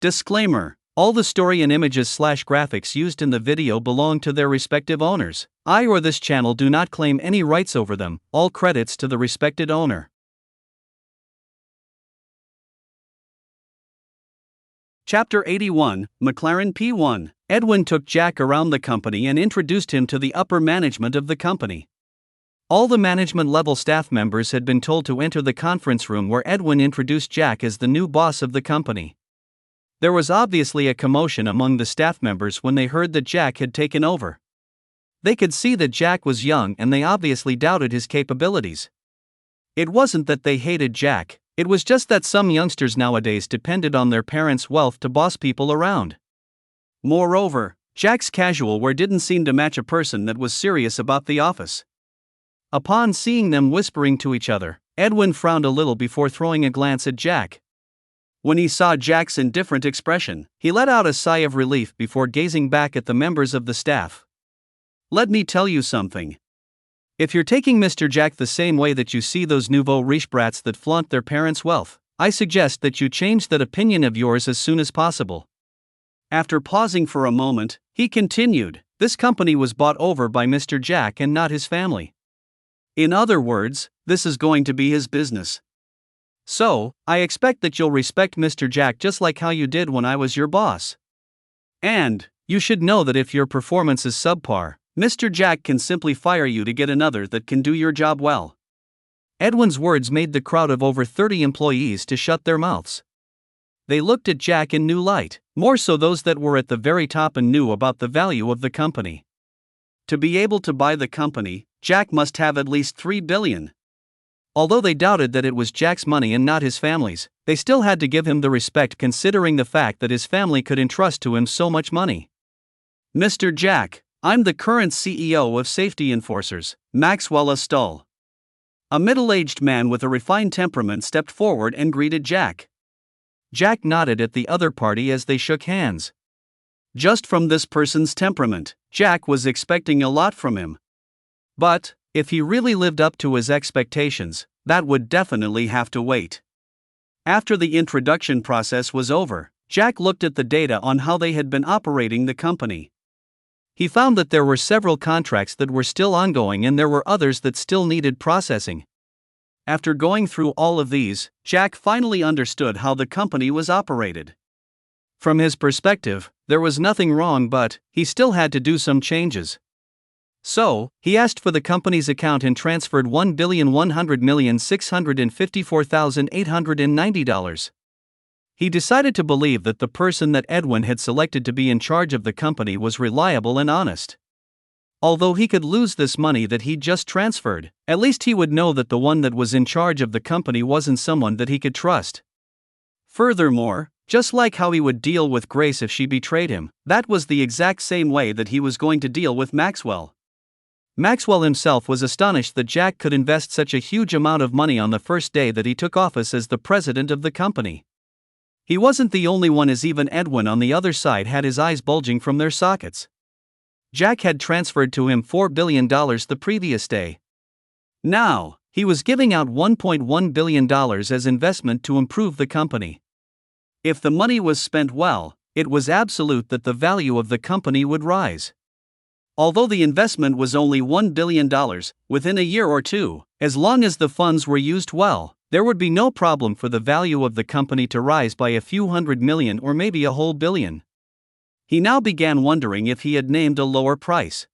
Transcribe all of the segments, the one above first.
Disclaimer: all the story and images/graphics used in the video belong to their respective owners. I or this channel do not claim any rights over them, all credits to the respected owner. Chapter 81, McLaren P1. Edwin took Jack around the company and introduced him to the upper management of the company. All the management-level staff members had been told to enter the conference room where Edwin introduced Jack as the new boss of the company. There was obviously a commotion among the staff members when they heard that Jack had taken over. They could see that Jack was young and they obviously doubted his capabilities. It wasn't that they hated Jack, it was just that some youngsters nowadays depended on their parents' wealth to boss people around. Moreover, Jack's casual wear didn't seem to match a person that was serious about the office. Upon seeing them whispering to each other, Edwin frowned a little before throwing a glance at Jack. When he saw Jack's indifferent expression, he let out a sigh of relief before gazing back at the members of the staff. Let me tell you something. If you're taking Mr. Jack the same way that you see those nouveau riche brats that flaunt their parents' wealth, I suggest that you change that opinion of yours as soon as possible. After pausing for a moment, he continued, this company was bought over by Mr. Jack and not his family. In other words, this is going to be his business. So, I expect that you'll respect Mr. Jack just like how you did when I was your boss. And, you should know that if your performance is subpar, Mr. Jack can simply fire you to get another that can do your job well. Edwin's words made the crowd of over 30 employees to shut their mouths. They looked at Jack in new light, more so those that were at the very top and knew about the value of the company. To be able to buy the company, Jack must have at least $3 billion. Although they doubted that it was Jack's money and not his family's, they still had to give him the respect considering the fact that his family could entrust to him so much money. Mr. Jack, I'm the current CEO of Safety Enforcers, Maxwell Astull. A middle-aged man with a refined temperament stepped forward and greeted Jack. Jack nodded at the other party as they shook hands. Just from this person's temperament, Jack was expecting a lot from him. But, if he really lived up to his expectations, that would definitely have to wait. After the introduction process was over, Jack looked at the data on how they had been operating the company. He found that there were several contracts that were still ongoing and there were others that still needed processing. After going through all of these, Jack finally understood how the company was operated. From his perspective, there was nothing wrong, but he still had to do some changes. So, he asked for the company's account and transferred $1,100,654,890. He decided to believe that the person that Edwin had selected to be in charge of the company was reliable and honest. Although he could lose this money that he'd just transferred, at least he would know that the one that was in charge of the company wasn't someone that he could trust. Furthermore, just like how he would deal with Grace if she betrayed him, that was the exact same way that he was going to deal with Maxwell. Maxwell himself was astonished that Jack could invest such a huge amount of money on the first day that he took office as the president of the company. He wasn't the only one, as even Edwin on the other side had his eyes bulging from their sockets. Jack had transferred to him $4 billion the previous day. Now, he was giving out $1.1 billion as investment to improve the company. If the money was spent well, it was absolute that the value of the company would rise. Although the investment was only $1 billion, within a year or two, as long as the funds were used well, there would be no problem for the value of the company to rise by a few $100 million or maybe a whole billion. He now began wondering if he had named a lower price.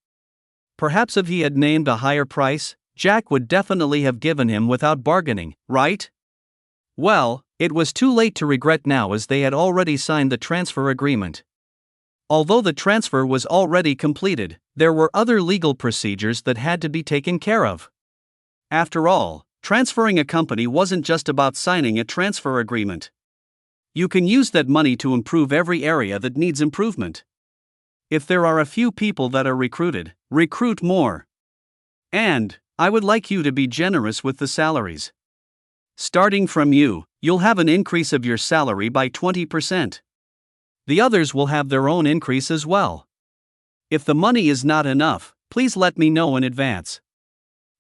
Perhaps if he had named a higher price, Jack would definitely have given him without bargaining, right? Well, it was too late to regret now, as they had already signed the transfer agreement. Although the transfer was already completed, there were other legal procedures that had to be taken care of. After all, transferring a company wasn't just about signing a transfer agreement. You can use that money to improve every area that needs improvement. If there are a few people that are recruited, recruit more. And, I would like you to be generous with the salaries. Starting from you, you'll have an increase of your salary by 20%. The others will have their own increase as well. If the money is not enough, please let me know in advance.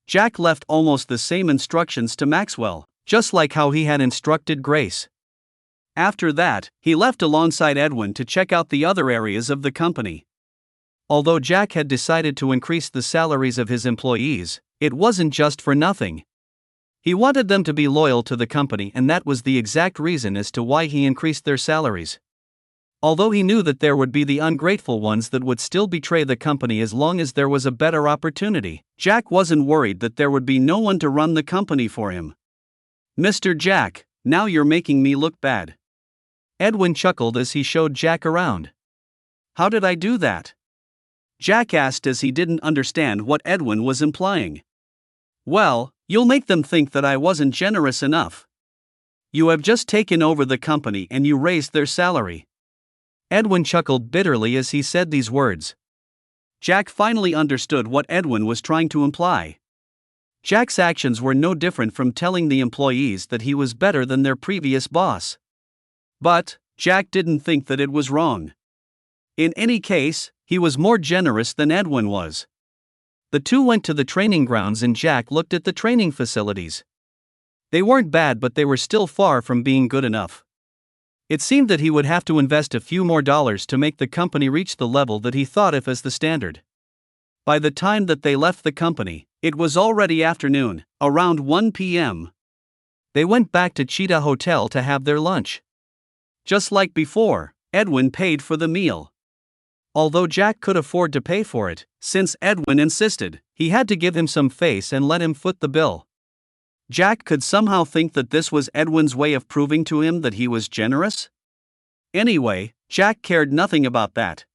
Jack left almost the same instructions to Maxwell, just like how he had instructed Grace. After that, he left alongside Edwin to check out the other areas of the company. Although Jack had decided to increase the salaries of his employees, it wasn't just for nothing. He wanted them to be loyal to the company, and that was the exact reason as to why he increased their salaries. Although he knew that there would be the ungrateful ones that would still betray the company as long as there was a better opportunity, Jack wasn't worried that there would be no one to run the company for him. "Mr. Jack, now you're making me look bad." Edwin chuckled as he showed Jack around. "How did I do that?" Jack asked as he didn't understand what Edwin was implying. "Well, you'll make them think that I wasn't generous enough. You have just taken over the company and you raised their salary." Edwin chuckled bitterly as he said these words. Jack finally understood what Edwin was trying to imply. Jack's actions were no different from telling the employees that he was better than their previous boss. But Jack didn't think that it was wrong. In any case, he was more generous than Edwin was. The two went to the training grounds and Jack looked at the training facilities. They weren't bad, but they were still far from being good enough. It seemed that he would have to invest a few more dollars to make the company reach the level that he thought of as the standard. By the time that they left the company, it was already afternoon, around 1 p.m. They went back to Cheetah Hotel to have their lunch. Just like before, Edwin paid for the meal. Although Jack could afford to pay for it, since Edwin insisted, he had to give him some face and let him foot the bill. Jack could somehow think that this was Edwin's way of proving to him that he was generous. Anyway, Jack cared nothing about that.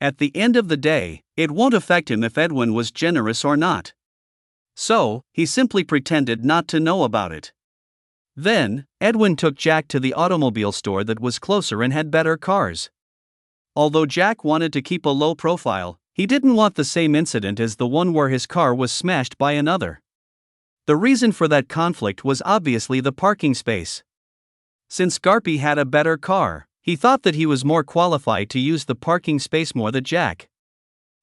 At the end of the day, it won't affect him if Edwin was generous or not. So, he simply pretended not to know about it. Then, Edwin took Jack to the automobile store that was closer and had better cars. Although Jack wanted to keep a low profile, he didn't want the same incident as the one where his car was smashed by another. The reason for that conflict was obviously the parking space. Since Garpy had a better car, he thought that he was more qualified to use the parking space more than Jack.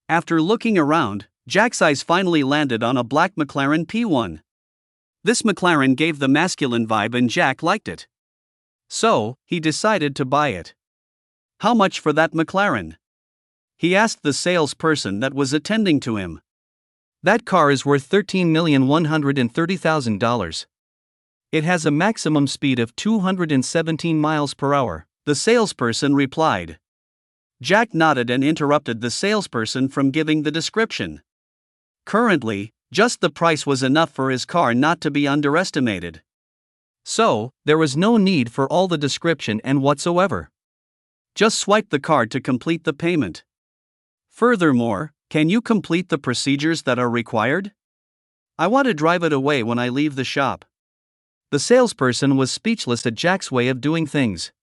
After looking around, Jack's eyes finally landed on a black McLaren P1. This McLaren gave the masculine vibe and Jack liked it. So, he decided to buy it. "How much for that McLaren?" he asked the salesperson that was attending to him. "That car is worth $13,130,000. It has a maximum speed of 217 miles per hour, the salesperson replied. Jack nodded and interrupted the salesperson from giving the description. Currently, just the price was enough for his car not to be underestimated. So, there was no need for all the description and whatsoever. Just swipe the card to complete the payment. Furthermore, can you complete the procedures that are required? I want to drive it away when I leave the shop. The salesperson was speechless at Jack's way of doing things.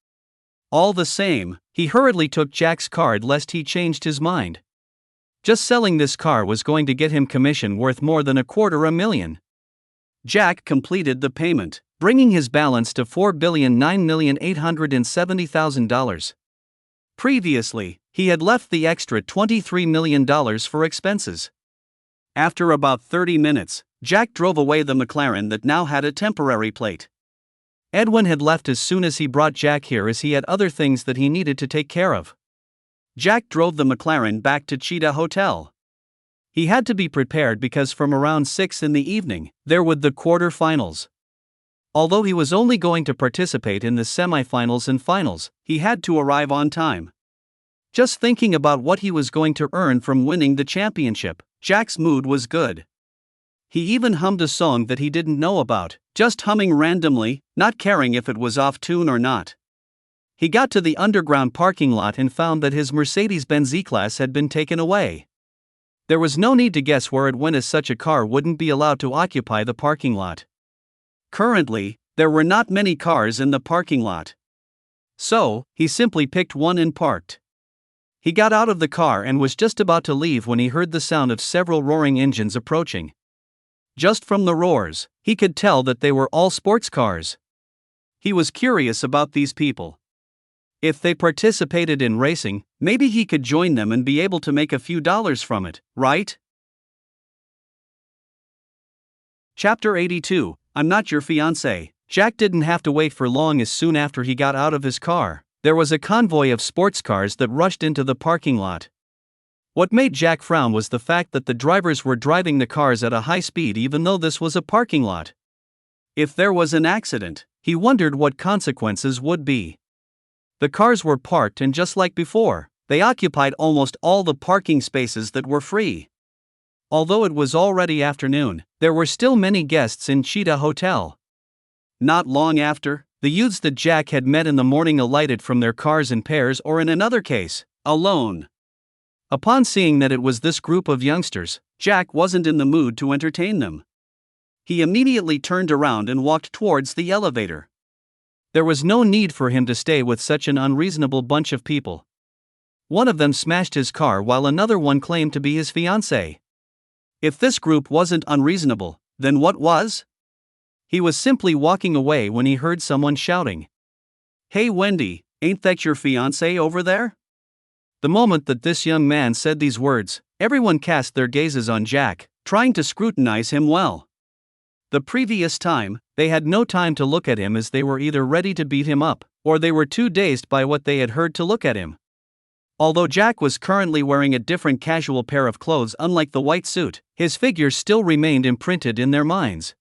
All the same, he hurriedly took Jack's card lest he changed his mind. Just selling this car was going to get him commission worth more than $250,000. Jack completed the payment, bringing his balance to $4,009,870,000. Previously, he had left the extra $23 million for expenses. After about 30 minutes, Jack drove away the McLaren that now had a temporary plate. Edwin had left as soon as he brought Jack here as he had other things that he needed to take care of. Jack drove the McLaren back to Cheetah Hotel. He had to be prepared because from around 6 in the evening, there would the quarter-finals. Although he was only going to participate in the semi-finals and finals, he had to arrive on time. Just thinking about what he was going to earn from winning the championship, Jack's mood was good. He even hummed a song that he didn't know about, just humming randomly, not caring if it was off tune or not. He got to the underground parking lot and found that his Mercedes-Benz E-Class had been taken away. There was no need to guess where it went as such a car wouldn't be allowed to occupy the parking lot. Currently, there were not many cars in the parking lot. So, he simply picked one and parked. He got out of the car and was just about to leave when he heard the sound of several roaring engines approaching. Just from the roars, he could tell that they were all sports cars. He was curious about these people. If they participated in racing, maybe he could join them and be able to make a few dollars from it, right? Chapter 82, I'm Not Your Fiancé, Jack didn't have to wait for long. As soon after he got out of his car, there was a convoy of sports cars that rushed into the parking lot. What made Jack frown was the fact that the drivers were driving the cars at a high speed even though this was a parking lot. If there was an accident, he wondered what consequences would be. The cars were parked, and just like before, they occupied almost all the parking spaces that were free. Although it was already afternoon, there were still many guests in Cheetah Hotel. Not long after, the youths that Jack had met in the morning alighted from their cars in pairs, or in another case, alone. Upon seeing that it was this group of youngsters, Jack wasn't in the mood to entertain them. He immediately turned around and walked towards the elevator. There was no need for him to stay with such an unreasonable bunch of people. One of them smashed his car while another one claimed to be his fiancée. If this group wasn't unreasonable, then what was? He was simply walking away when he heard someone shouting, "Hey Wendy, ain't that your fiancée over there?" The moment that this young man said these words, everyone cast their gazes on Jack, trying to scrutinize him well. The previous time, they had no time to look at him, as they were either ready to beat him up, or they were too dazed by what they had heard to look at him. Although Jack was currently wearing a different casual pair of clothes unlike the white suit, his figure still remained imprinted in their minds.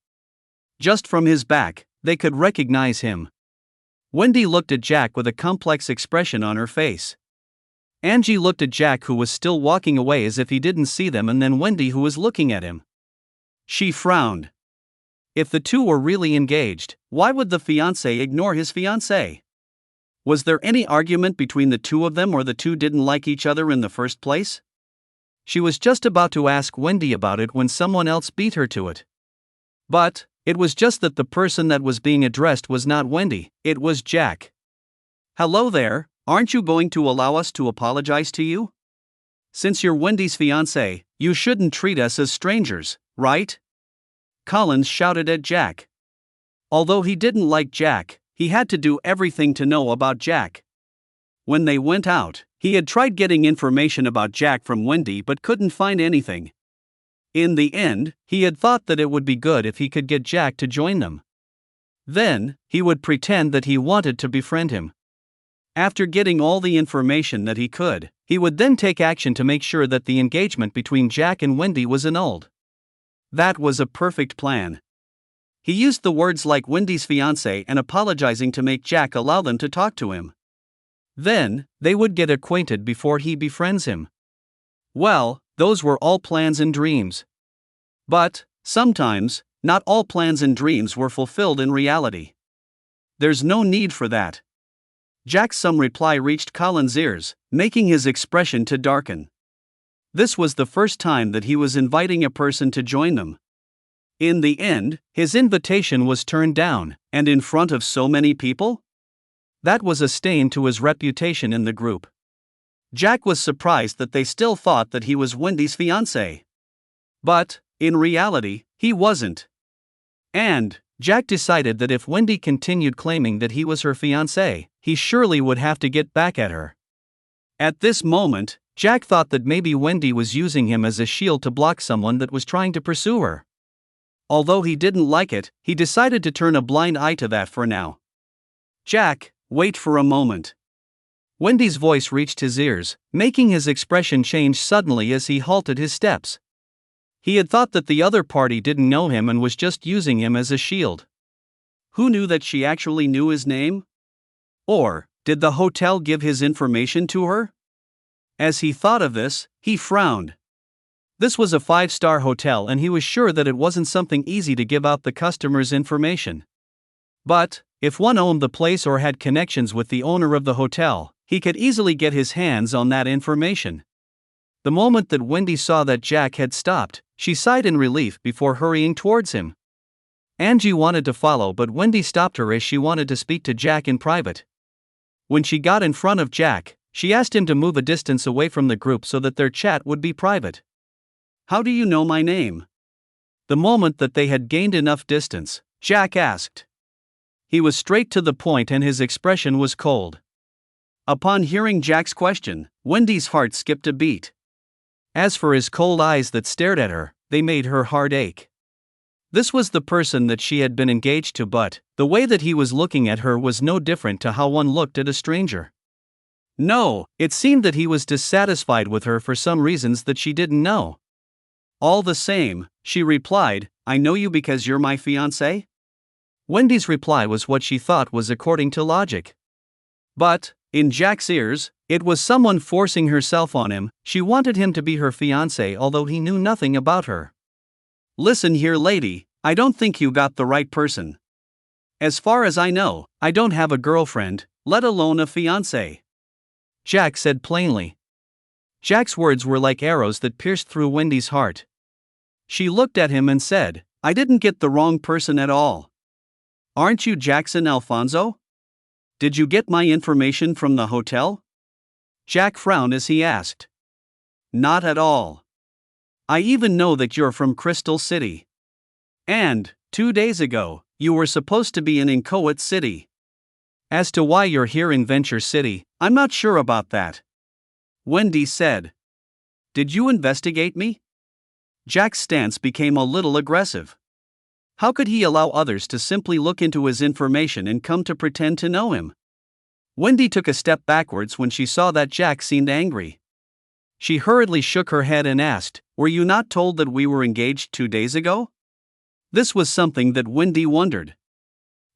Just from his back, they could recognize him. Wendy looked at Jack with a complex expression on her face. Angie looked at Jack, who was still walking away as if he didn't see them, and then Wendy, who was looking at him. She frowned. If the two were really engaged, why would the fiancé ignore his fiancée? Was there any argument between the two of them, or the two didn't like each other in the first place? She was just about to ask Wendy about it when someone else beat her to it. But it was just that the person that was being addressed was not Wendy, it was Jack. "Hello there, aren't you going to allow us to apologize to you? Since you're Wendy's fiancé, you shouldn't treat us as strangers, right?" Collins shouted at Jack. Although he didn't like Jack, he had to do everything to know about Jack. When they went out, he had tried getting information about Jack from Wendy but couldn't find anything. In the end, he had thought that it would be good if he could get Jack to join them. Then, he would pretend that he wanted to befriend him. After getting all the information that he could, he would then take action to make sure that the engagement between Jack and Wendy was annulled. That was a perfect plan. He used the words like Wendy's fiancé and apologizing to make Jack allow them to talk to him. Then, they would get acquainted before he befriends him. Well, those were all plans and dreams. But, sometimes, not all plans and dreams were fulfilled in reality. There's no need for that. Jack's some reply reached Colin's ears, making his expression to darken. This was the first time that he was inviting a person to join them. In the end, his invitation was turned down, and in front of so many people? That was a stain to his reputation in the group. Jack was surprised that they still thought that he was Wendy's fiancé. But, in reality, he wasn't. And Jack decided that if Wendy continued claiming that he was her fiancé, he surely would have to get back at her. At this moment, Jack thought that maybe Wendy was using him as a shield to block someone that was trying to pursue her. Although he didn't like it, he decided to turn a blind eye to that for now. "Jack, wait for a moment." Wendy's voice reached his ears, making his expression change suddenly as he halted his steps. He had thought that the other party didn't know him and was just using him as a shield. Who knew that she actually knew his name? Or, did the hotel give his information to her? As he thought of this, he frowned. This was a 5-star hotel, and he was sure that it wasn't something easy to give out the customers' information. But, if one owned the place or had connections with the owner of the hotel, he could easily get his hands on that information. The moment that Wendy saw that Jack had stopped, she sighed in relief before hurrying towards him. Angie wanted to follow, but Wendy stopped her as she wanted to speak to Jack in private. When she got in front of Jack, she asked him to move a distance away from the group so that their chat would be private. "How do you know my name?" The moment that they had gained enough distance, Jack asked. He was straight to the point and his expression was cold. Upon hearing Jack's question, Wendy's heart skipped a beat. As for his cold eyes that stared at her, they made her heart ache. This was the person that she had been engaged to, but the way that he was looking at her was no different to how one looked at a stranger. No, it seemed that he was dissatisfied with her for some reasons that she didn't know. All the same, she replied, I know you because you're my fiancé? Wendy's reply was what she thought was according to logic. But, in Jack's ears, it was someone forcing herself on him. She wanted him to be her fiancé although he knew nothing about her. Listen here, lady, I don't think you got the right person. As far as I know, I don't have a girlfriend, let alone a fiancé. Jack said plainly. Jack's words were like arrows that pierced through Wendy's heart. She looked at him and said, I didn't get the wrong person at all. Aren't you Jackson Alfonso? Did you get my information from the hotel? Jack frowned as he asked. Not at all. I even know that you're from Crystal City. And, 2 days ago, you were supposed to be in Inchoate City. As to why you're here in Venture City, I'm not sure about that. Wendy said. Did you investigate me? Jack's stance became a little aggressive. How could he allow others to simply look into his information and come to pretend to know him? Wendy took a step backwards when she saw that Jack seemed angry. She hurriedly shook her head and asked, Were you not told that we were engaged 2 days ago? This was something that Wendy wondered.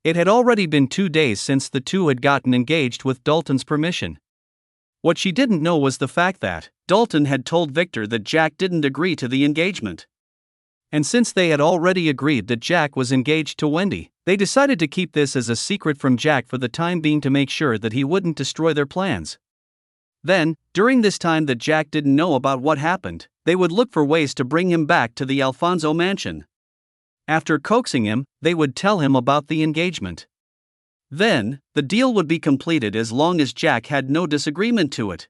It had already been 2 days since the two had gotten engaged with Dalton's permission. What she didn't know was the fact that Dalton had told Victor that Jack didn't agree to the engagement. And since they had already agreed that Jack was engaged to Wendy, they decided to keep this as a secret from Jack for the time being to make sure that he wouldn't destroy their plans. Then, during this time that Jack didn't know about what happened, they would look for ways to bring him back to the Alfonso mansion. After coaxing him, they would tell him about the engagement. Then, the deal would be completed as long as Jack had no disagreement to it.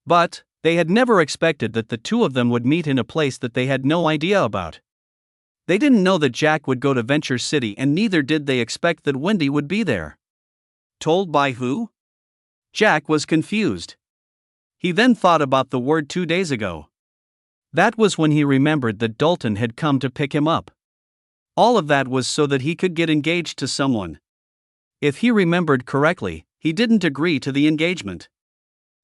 But, they had never expected that the two of them would meet in a place that they had no idea about. They didn't know that Jack would go to Venture City, and neither did they expect that Wendy would be there. Told by who? Jack was confused. He then thought about the word 2 days ago. That was when he remembered that Dalton had come to pick him up. All of that was so that he could get engaged to someone. If he remembered correctly, he didn't agree to the engagement.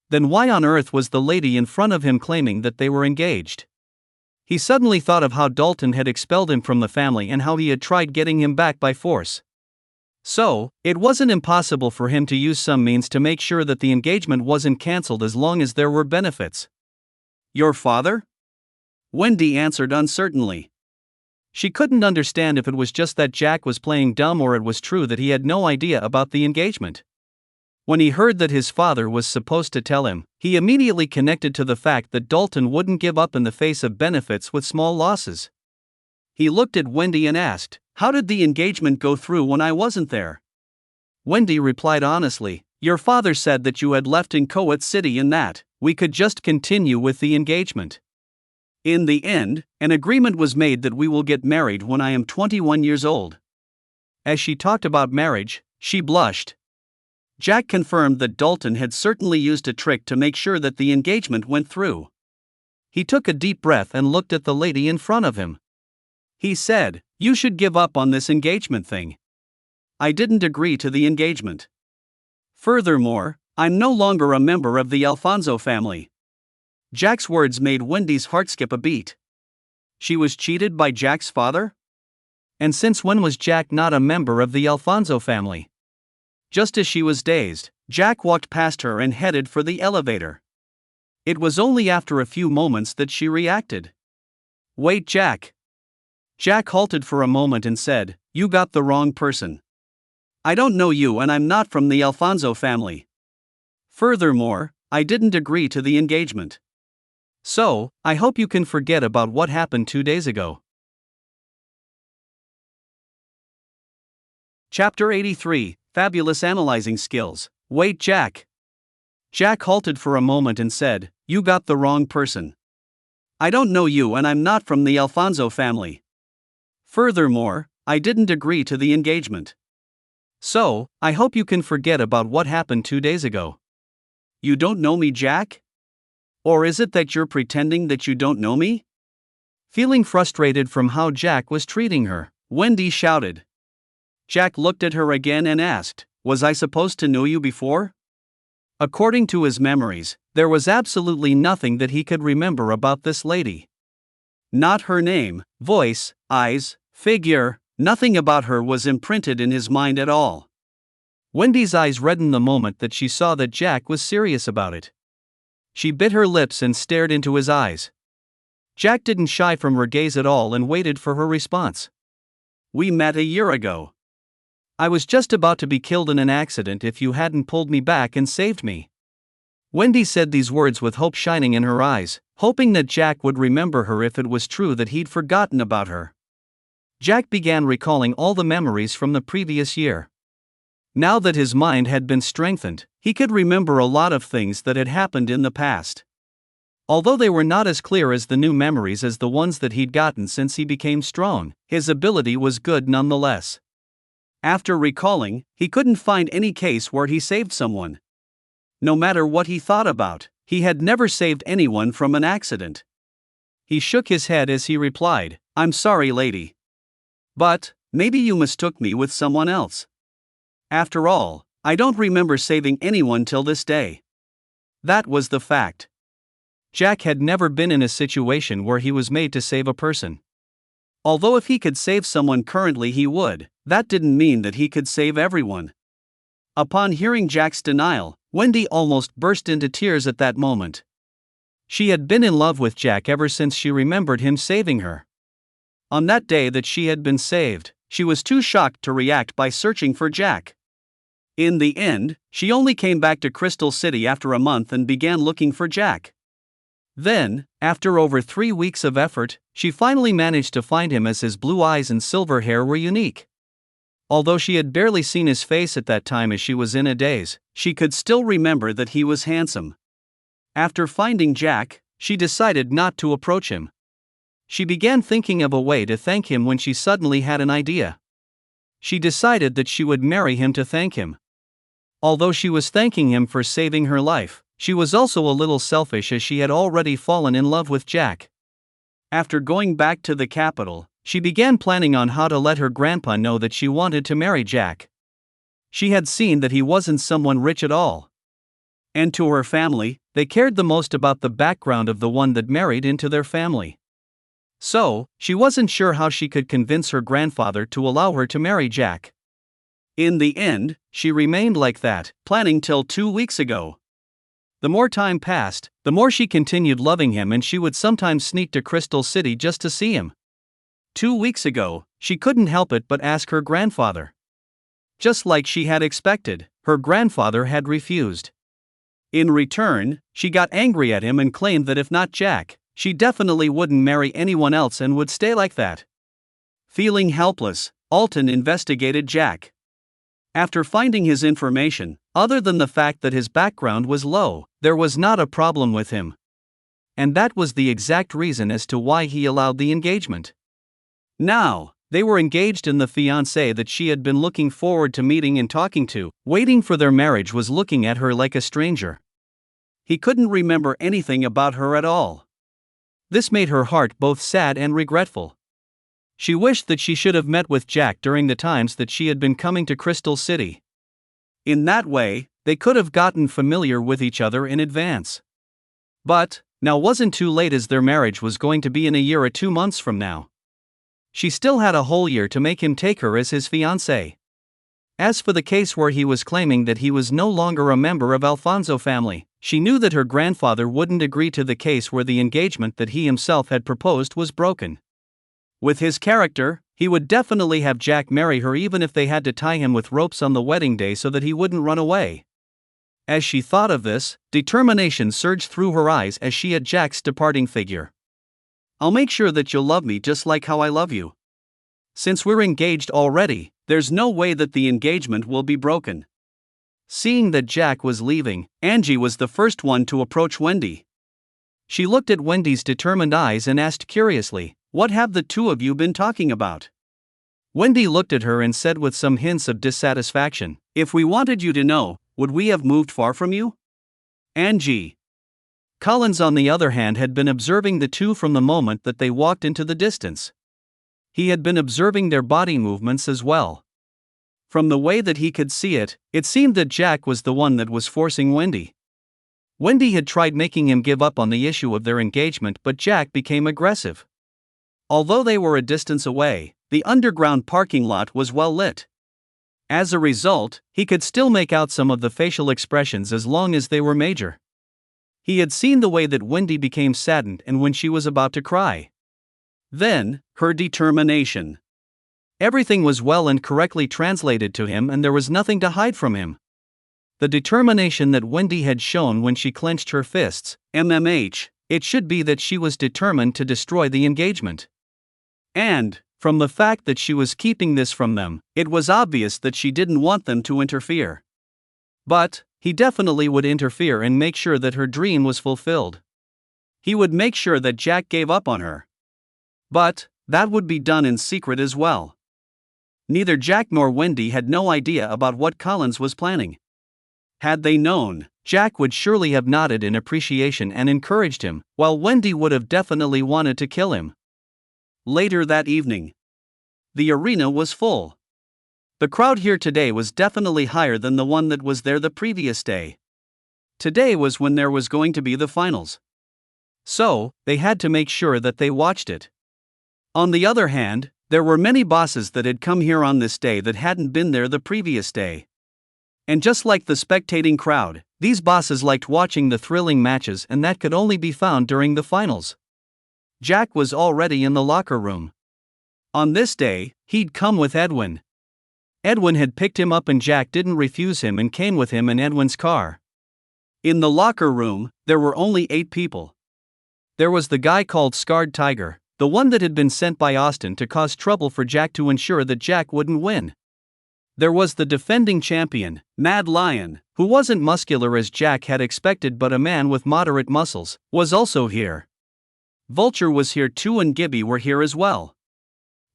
Then why on earth was the lady in front of him claiming that they were engaged? He suddenly thought of how Dalton had expelled him from the family and how he had tried getting him back by force. So, it wasn't impossible for him to use some means to make sure that the engagement wasn't cancelled as long as there were benefits. Your father? Wendy answered uncertainly. She couldn't understand if it was just that Jack was playing dumb or it was true that he had no idea about the engagement. When he heard that his father was supposed to tell him, he immediately connected to the fact that Dalton wouldn't give up in the face of benefits with small losses. He looked at Wendy and asked, How did the engagement go through when I wasn't there? Wendy replied honestly, Your father said that you had left Inchoate City and that we could just continue with the engagement. In the end, an agreement was made that we will get married when I am 21 years old. As she talked about marriage, she blushed. Jack confirmed that Dalton had certainly used a trick to make sure that the engagement went through. He took a deep breath and looked at the lady in front of him. He said, You should give up on this engagement thing. I didn't agree to the engagement. Furthermore, I'm no longer a member of the Alfonso family. Jack's words made Wendy's heart skip a beat. She was cheated by Jack's father? And since when was Jack not a member of the Alfonso family? Just as she was dazed, Jack walked past her and headed for the elevator. It was only after a few moments that she reacted. Wait, Jack. Jack halted for a moment and said, You got the wrong person. I don't know you and I'm not from the Alfonso family. Furthermore, I didn't agree to the engagement. So, I hope you can forget about what happened 2 days ago. Chapter 83, Fabulous Analyzing Skills. Wait, Jack. Jack halted for a moment and said, You got the wrong person. I don't know you and I'm not from the Alfonso family. Furthermore, I didn't agree to the engagement. So, I hope you can forget about what happened 2 days ago. You don't know me, Jack? Or is it that you're pretending that you don't know me? Feeling frustrated from how Jack was treating her, Wendy shouted. Jack looked at her again and asked, "Was I supposed to know you before?" According to his memories, there was absolutely nothing that he could remember about this lady. Not her name, voice, eyes, figure, nothing about her was imprinted in his mind at all. Wendy's eyes reddened the moment that she saw that Jack was serious about it. She bit her lips and stared into his eyes. Jack didn't shy from her gaze at all and waited for her response. "We met a year ago. I was just about to be killed in an accident if you hadn't pulled me back and saved me." Wendy said these words with hope shining in her eyes, hoping that Jack would remember her if it was true that he'd forgotten about her. Jack began recalling all the memories from the previous year. Now that his mind had been strengthened, he could remember a lot of things that had happened in the past. Although they were not as clear as the new memories as the ones that he'd gotten since he became strong, his ability was good nonetheless. After recalling, he couldn't find any case where he saved someone. No matter what he thought about, he had never saved anyone from an accident. He shook his head as he replied, "I'm sorry, lady. But, maybe you mistook me with someone else. After all, I don't remember saving anyone till this day." That was the fact. Jack had never been in a situation where he was made to save a person. Although if he could save someone currently he would, that didn't mean that he could save everyone. Upon hearing Jack's denial, Wendy almost burst into tears at that moment. She had been in love with Jack ever since she remembered him saving her. On that day that she had been saved, she was too shocked to react by searching for Jack. In the end, she only came back to Crystal City after a month and began looking for Jack. Then, after over 3 weeks of effort, she finally managed to find him as his blue eyes and silver hair were unique. Although she had barely seen his face at that time as she was in a daze, she could still remember that he was handsome. After finding Jack, she decided not to approach him. She began thinking of a way to thank him when she suddenly had an idea. She decided that she would marry him to thank him. Although she was thanking him for saving her life, she was also a little selfish as she had already fallen in love with Jack. After going back to the capital, she began planning on how to let her grandpa know that she wanted to marry Jack. She had seen that he wasn't someone rich at all. And to her family, they cared the most about the background of the one that married into their family. So, she wasn't sure how she could convince her grandfather to allow her to marry Jack. In the end, she remained like that, planning till 2 weeks ago. The more time passed, the more she continued loving him, and she would sometimes sneak to Crystal City just to see him. 2 weeks ago, she couldn't help it but ask her grandfather. Just like she had expected, her grandfather had refused. In return, she got angry at him and claimed that if not Jack, she definitely wouldn't marry anyone else and would stay like that. Feeling helpless, Alton investigated Jack. After finding his information, other than the fact that his background was low, there was not a problem with him. And that was the exact reason as to why he allowed the engagement. Now, they were engaged, and the fiancé that she had been looking forward to meeting and talking to, waiting for their marriage, was looking at her like a stranger. He couldn't remember anything about her at all. This made her heart both sad and regretful. She wished that she should have met with Jack during the times that she had been coming to Crystal City. In that way, they could have gotten familiar with each other in advance. But, now wasn't too late, as their marriage was going to be in a year or 2 months from now. She still had a whole year to make him take her as his fiancée. As for the case where he was claiming that he was no longer a member of Alfonso family, she knew that her grandfather wouldn't agree to the case where the engagement that he himself had proposed was broken. With his character, he would definitely have Jack marry her even if they had to tie him with ropes on the wedding day so that he wouldn't run away. As she thought of this, determination surged through her eyes as she had Jack's departing figure. "I'll make sure that you'll love me just like how I love you. Since we're engaged already, there's no way that the engagement will be broken." Seeing that Jack was leaving, Angie was the first one to approach Wendy. She looked at Wendy's determined eyes and asked curiously, "What have the two of you been talking about?" Wendy looked at her and said with some hints of dissatisfaction, "If we wanted you to know, would we have moved far from you?" Angie. Collins, on the other hand, had been observing the two from the moment that they walked into the distance. He had been observing their body movements as well. From the way that he could see it, it seemed that Jack was the one that was forcing Wendy. Wendy had tried making him give up on the issue of their engagement, but Jack became aggressive. Although they were a distance away, the underground parking lot was well lit. As a result, he could still make out some of the facial expressions as long as they were major. He had seen the way that Wendy became saddened and when she was about to cry. Then, her determination. Everything was well and correctly translated to him, and there was nothing to hide from him. The determination that Wendy had shown when she clenched her fists, it should be that she was determined to destroy the engagement. And, from the fact that she was keeping this from them, it was obvious that she didn't want them to interfere. But, he definitely would interfere and make sure that her dream was fulfilled. He would make sure that Jack gave up on her. But, that would be done in secret as well. Neither Jack nor Wendy had no idea about what Collins was planning. Had they known, Jack would surely have nodded in appreciation and encouraged him, while Wendy would have definitely wanted to kill him. Later that evening, the arena was full. The crowd here today was definitely higher than the one that was there the previous day. Today was when there was going to be the finals. So, they had to make sure that they watched it. On the other hand, there were many bosses that had come here on this day that hadn't been there the previous day. And just like the spectating crowd, these bosses liked watching the thrilling matches, and that could only be found during the finals. Jack was already in the locker room. On this day, he'd come with Edwin. Edwin had picked him up and Jack didn't refuse him and came with him in Edwin's car. In the locker room, there were only 8 people. There was the guy called Scarred Tiger, the one that had been sent by Austin to cause trouble for Jack to ensure that Jack wouldn't win. There was the defending champion, Mad Lion, who wasn't muscular as Jack had expected but a man with moderate muscles, was also here. Vulture was here too and Gibby were here as well.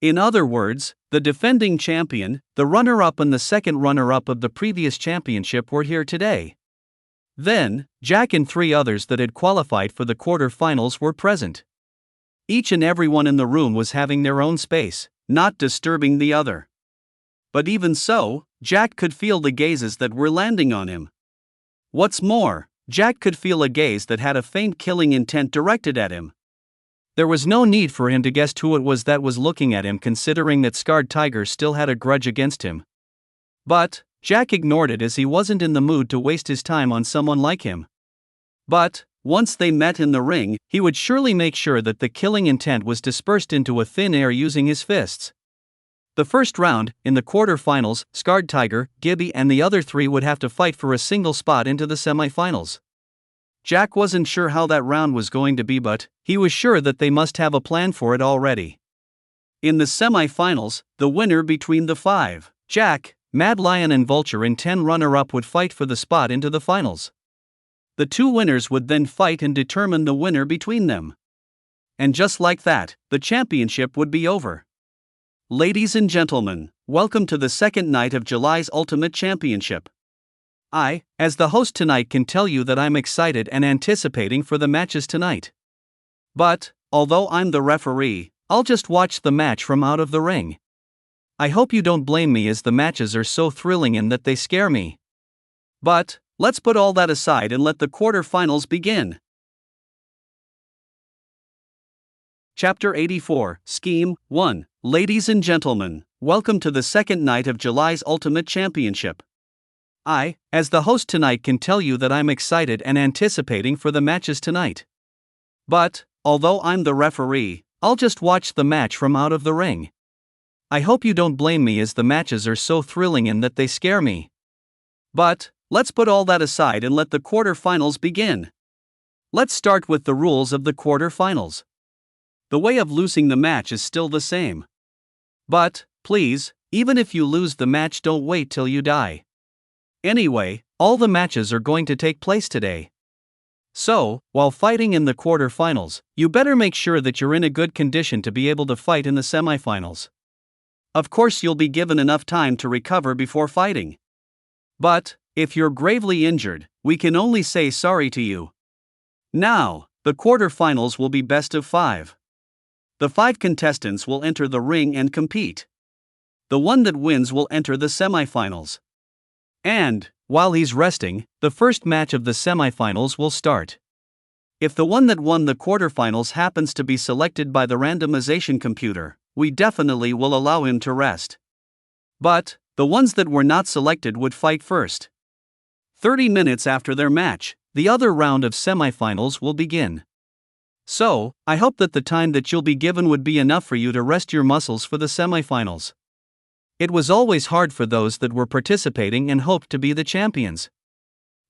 In other words, the defending champion, the runner-up and the second runner-up of the previous championship were here today. Then, Jack and 3 others that had qualified for the quarter-finals were present. Each and everyone in the room was having their own space, not disturbing the other. But even so, Jack could feel the gazes that were landing on him. What's more, Jack could feel a gaze that had a faint killing intent directed at him. There was no need for him to guess who it was that was looking at him, considering that Scarred Tiger still had a grudge against him. But, Jack ignored it as he wasn't in the mood to waste his time on someone like him. But, once they met in the ring, he would surely make sure that the killing intent was dispersed into a thin air using his fists. The first round, in the quarter-finals, Scarred Tiger, Gibby and the other 3 would have to fight for a single spot into the semi-finals. Jack wasn't sure how that round was going to be, but he was sure that they must have a plan for it already. In the semi-finals, the winner between the 5, Jack, Mad Lion and Vulture and 10 runner-up would fight for the spot into the finals. The 2 winners would then fight and determine the winner between them. And just like that, the championship would be over. Ladies and gentlemen, welcome to the second night of July's Ultimate Championship. I, as the host tonight, can tell you that I'm excited and anticipating for the matches tonight. But, although I'm the referee, I'll just watch the match from out of the ring. I hope you don't blame me as the matches are so thrilling and that they scare me. But, let's put all that aside and let the quarter-finals begin. Chapter 84, Scheme 1. Ladies and gentlemen, welcome to the second night of July's Ultimate Championship. I, as the host tonight, can tell you that I'm excited and anticipating for the matches tonight. But, although I'm the referee, I'll just watch the match from out of the ring. I hope you don't blame me as the matches are so thrilling and that they scare me. But, let's put all that aside and let the quarter-finals begin. Let's start with the rules of the quarter-finals. The way of losing the match is still the same. But, please, even if you lose the match, don't wait till you die. Anyway, all the matches are going to take place today. So, while fighting in the quarter-finals, you better make sure that you're in a good condition to be able to fight in the semi-finals. Of course, you'll be given enough time to recover before fighting. But, if you're gravely injured, we can only say sorry to you. Now, the quarterfinals will be best of 5. The 5 contestants will enter the ring and compete. The one that wins will enter the semifinals. And, while he's resting, the first match of the semifinals will start. If the one that won the quarterfinals happens to be selected by the randomization computer, we definitely will allow him to rest. But, the ones that were not selected would fight first. 30 minutes after their match, the other round of semifinals will begin. So, I hope that the time that you'll be given would be enough for you to rest your muscles for the semifinals. It was always hard for those that were participating and hoped to be the champions.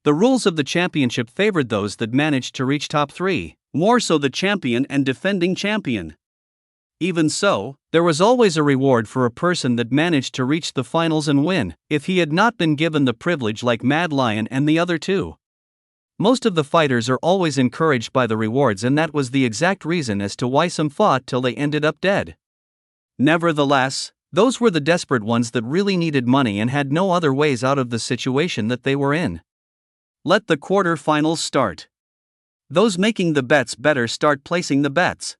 The rules of the championship favored those that managed to reach top 3, more so the champion and defending champion. Even so, there was always a reward for a person that managed to reach the finals and win, if he had not been given the privilege like Mad Lion and the other two. Most of the fighters are always encouraged by the rewards, and that was the exact reason as to why some fought till they ended up dead. Nevertheless, those were the desperate ones that really needed money and had no other ways out of the situation that they were in. Let the quarter-finals start. Those making the bets better start placing the bets.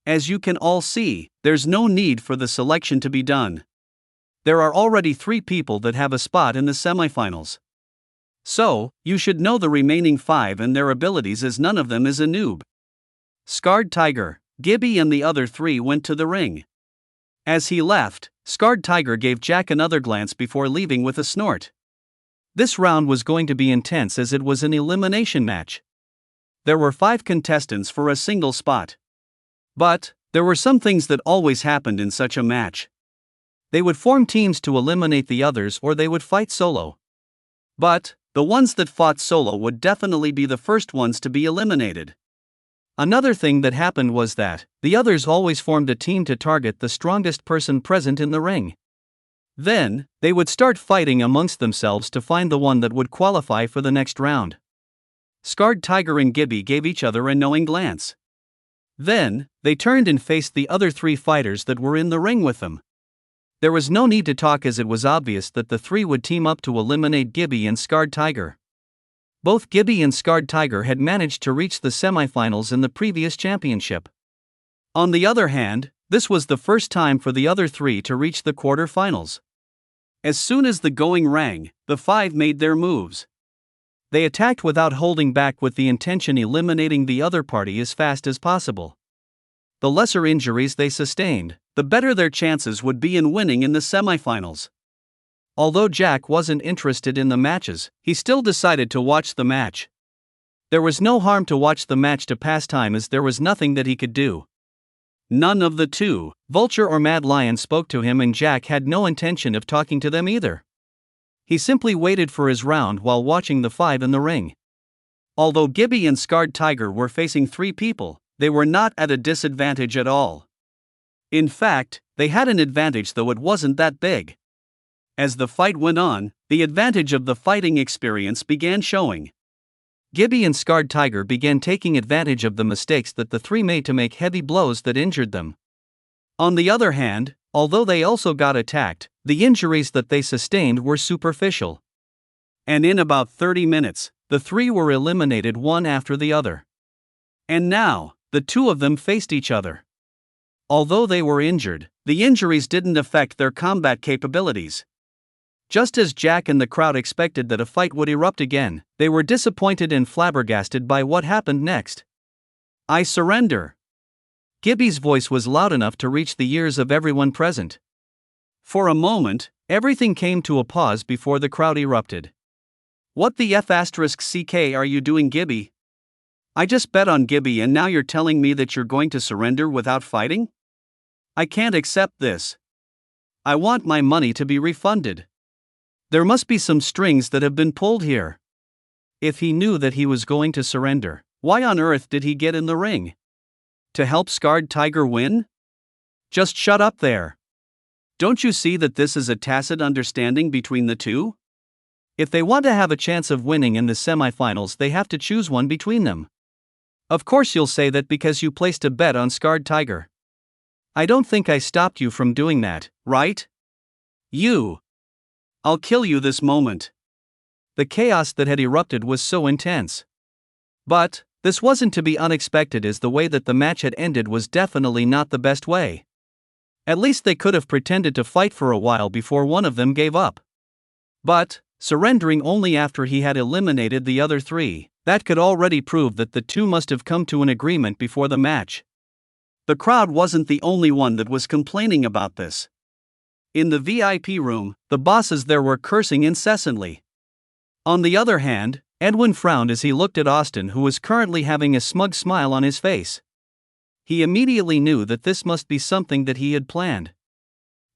As you can all see, there's no need for the selection to be done. There are already 3 people that have a spot in the semifinals. So, you should know the remaining 5 and their abilities, as none of them is a noob. Scarred Tiger, Gibby and the other 3 went to the ring. As he left, Scarred Tiger gave Jack another glance before leaving with a snort. This round was going to be intense as it was an elimination match. There were 5 contestants for a single spot. But, there were some things that always happened in such a match. They would form teams to eliminate the others, or they would fight solo. But, the ones that fought solo would definitely be the first ones to be eliminated. Another thing that happened was that the others always formed a team to target the strongest person present in the ring. Then, they would start fighting amongst themselves to find the one that would qualify for the next round. Scarred Tiger and Gibby gave each other a knowing glance. Then, they turned and faced the other 3 fighters that were in the ring with them. There was no need to talk, as it was obvious that the 3 would team up to eliminate Gibby and Scarred Tiger. Both Gibby and Scarred Tiger had managed to reach the semifinals in the previous championship. On the other hand, this was the first time for the other 3 to reach the quarterfinals. As soon as the going rang, the 5 made their moves. They attacked without holding back, with the intention eliminating the other party as fast as possible. The lesser injuries they sustained, the better their chances would be in winning in the semifinals. Although Jack wasn't interested in the matches, he still decided to watch the match. There was no harm to watch the match to pass time, as there was nothing that he could do. None of the 2, Vulture or Mad Lion, spoke to him, and Jack had no intention of talking to them either. He simply waited for his round while watching the 5 in the ring. Although Gibby and Scarred Tiger were facing 3 people, they were not at a disadvantage at all. In fact, they had an advantage, though it wasn't that big. As the fight went on, the advantage of the fighting experience began showing. Gibby and Scarred Tiger began taking advantage of the mistakes that the 3 made to make heavy blows that injured them. On the other hand, although they also got attacked, the injuries that they sustained were superficial. And in about 30 minutes, the 3 were eliminated one after the other. And now, the 2 of them faced each other. Although they were injured, the injuries didn't affect their combat capabilities. Just as Jack and the crowd expected that a fight would erupt again, they were disappointed and flabbergasted by what happened next. "I surrender." Gibby's voice was loud enough to reach the ears of everyone present. For a moment, everything came to a pause before the crowd erupted. "What the F***ck are you doing, Gibby? I just bet on Gibby, and now you're telling me that you're going to surrender without fighting? I can't accept this. I want my money to be refunded. There must be some strings that have been pulled here." If he knew that he was going to surrender, why on earth did he get in the ring? To help Scarred Tiger win? Just shut up there. Don't you see that this is a tacit understanding between the 2? If they want to have a chance of winning in the semifinals, they have to choose one between them. Of course you'll say that because you placed a bet on Scarred Tiger. I don't think I stopped you from doing that, right? You. I'll kill you this moment. The chaos that had erupted was so intense. But, This wasn't to be unexpected, as the way that the match had ended was definitely not the best way. At least they could have pretended to fight for a while before one of them gave up. But, surrendering only after he had eliminated the other three, that could already prove that the two must have come to an agreement before the match. The crowd wasn't the only one that was complaining about this. In the VIP room, the bosses there were cursing incessantly. On the other hand, Edwin frowned as he looked at Austin, who was currently having a smug smile on his face. He immediately knew that this must be something that he had planned.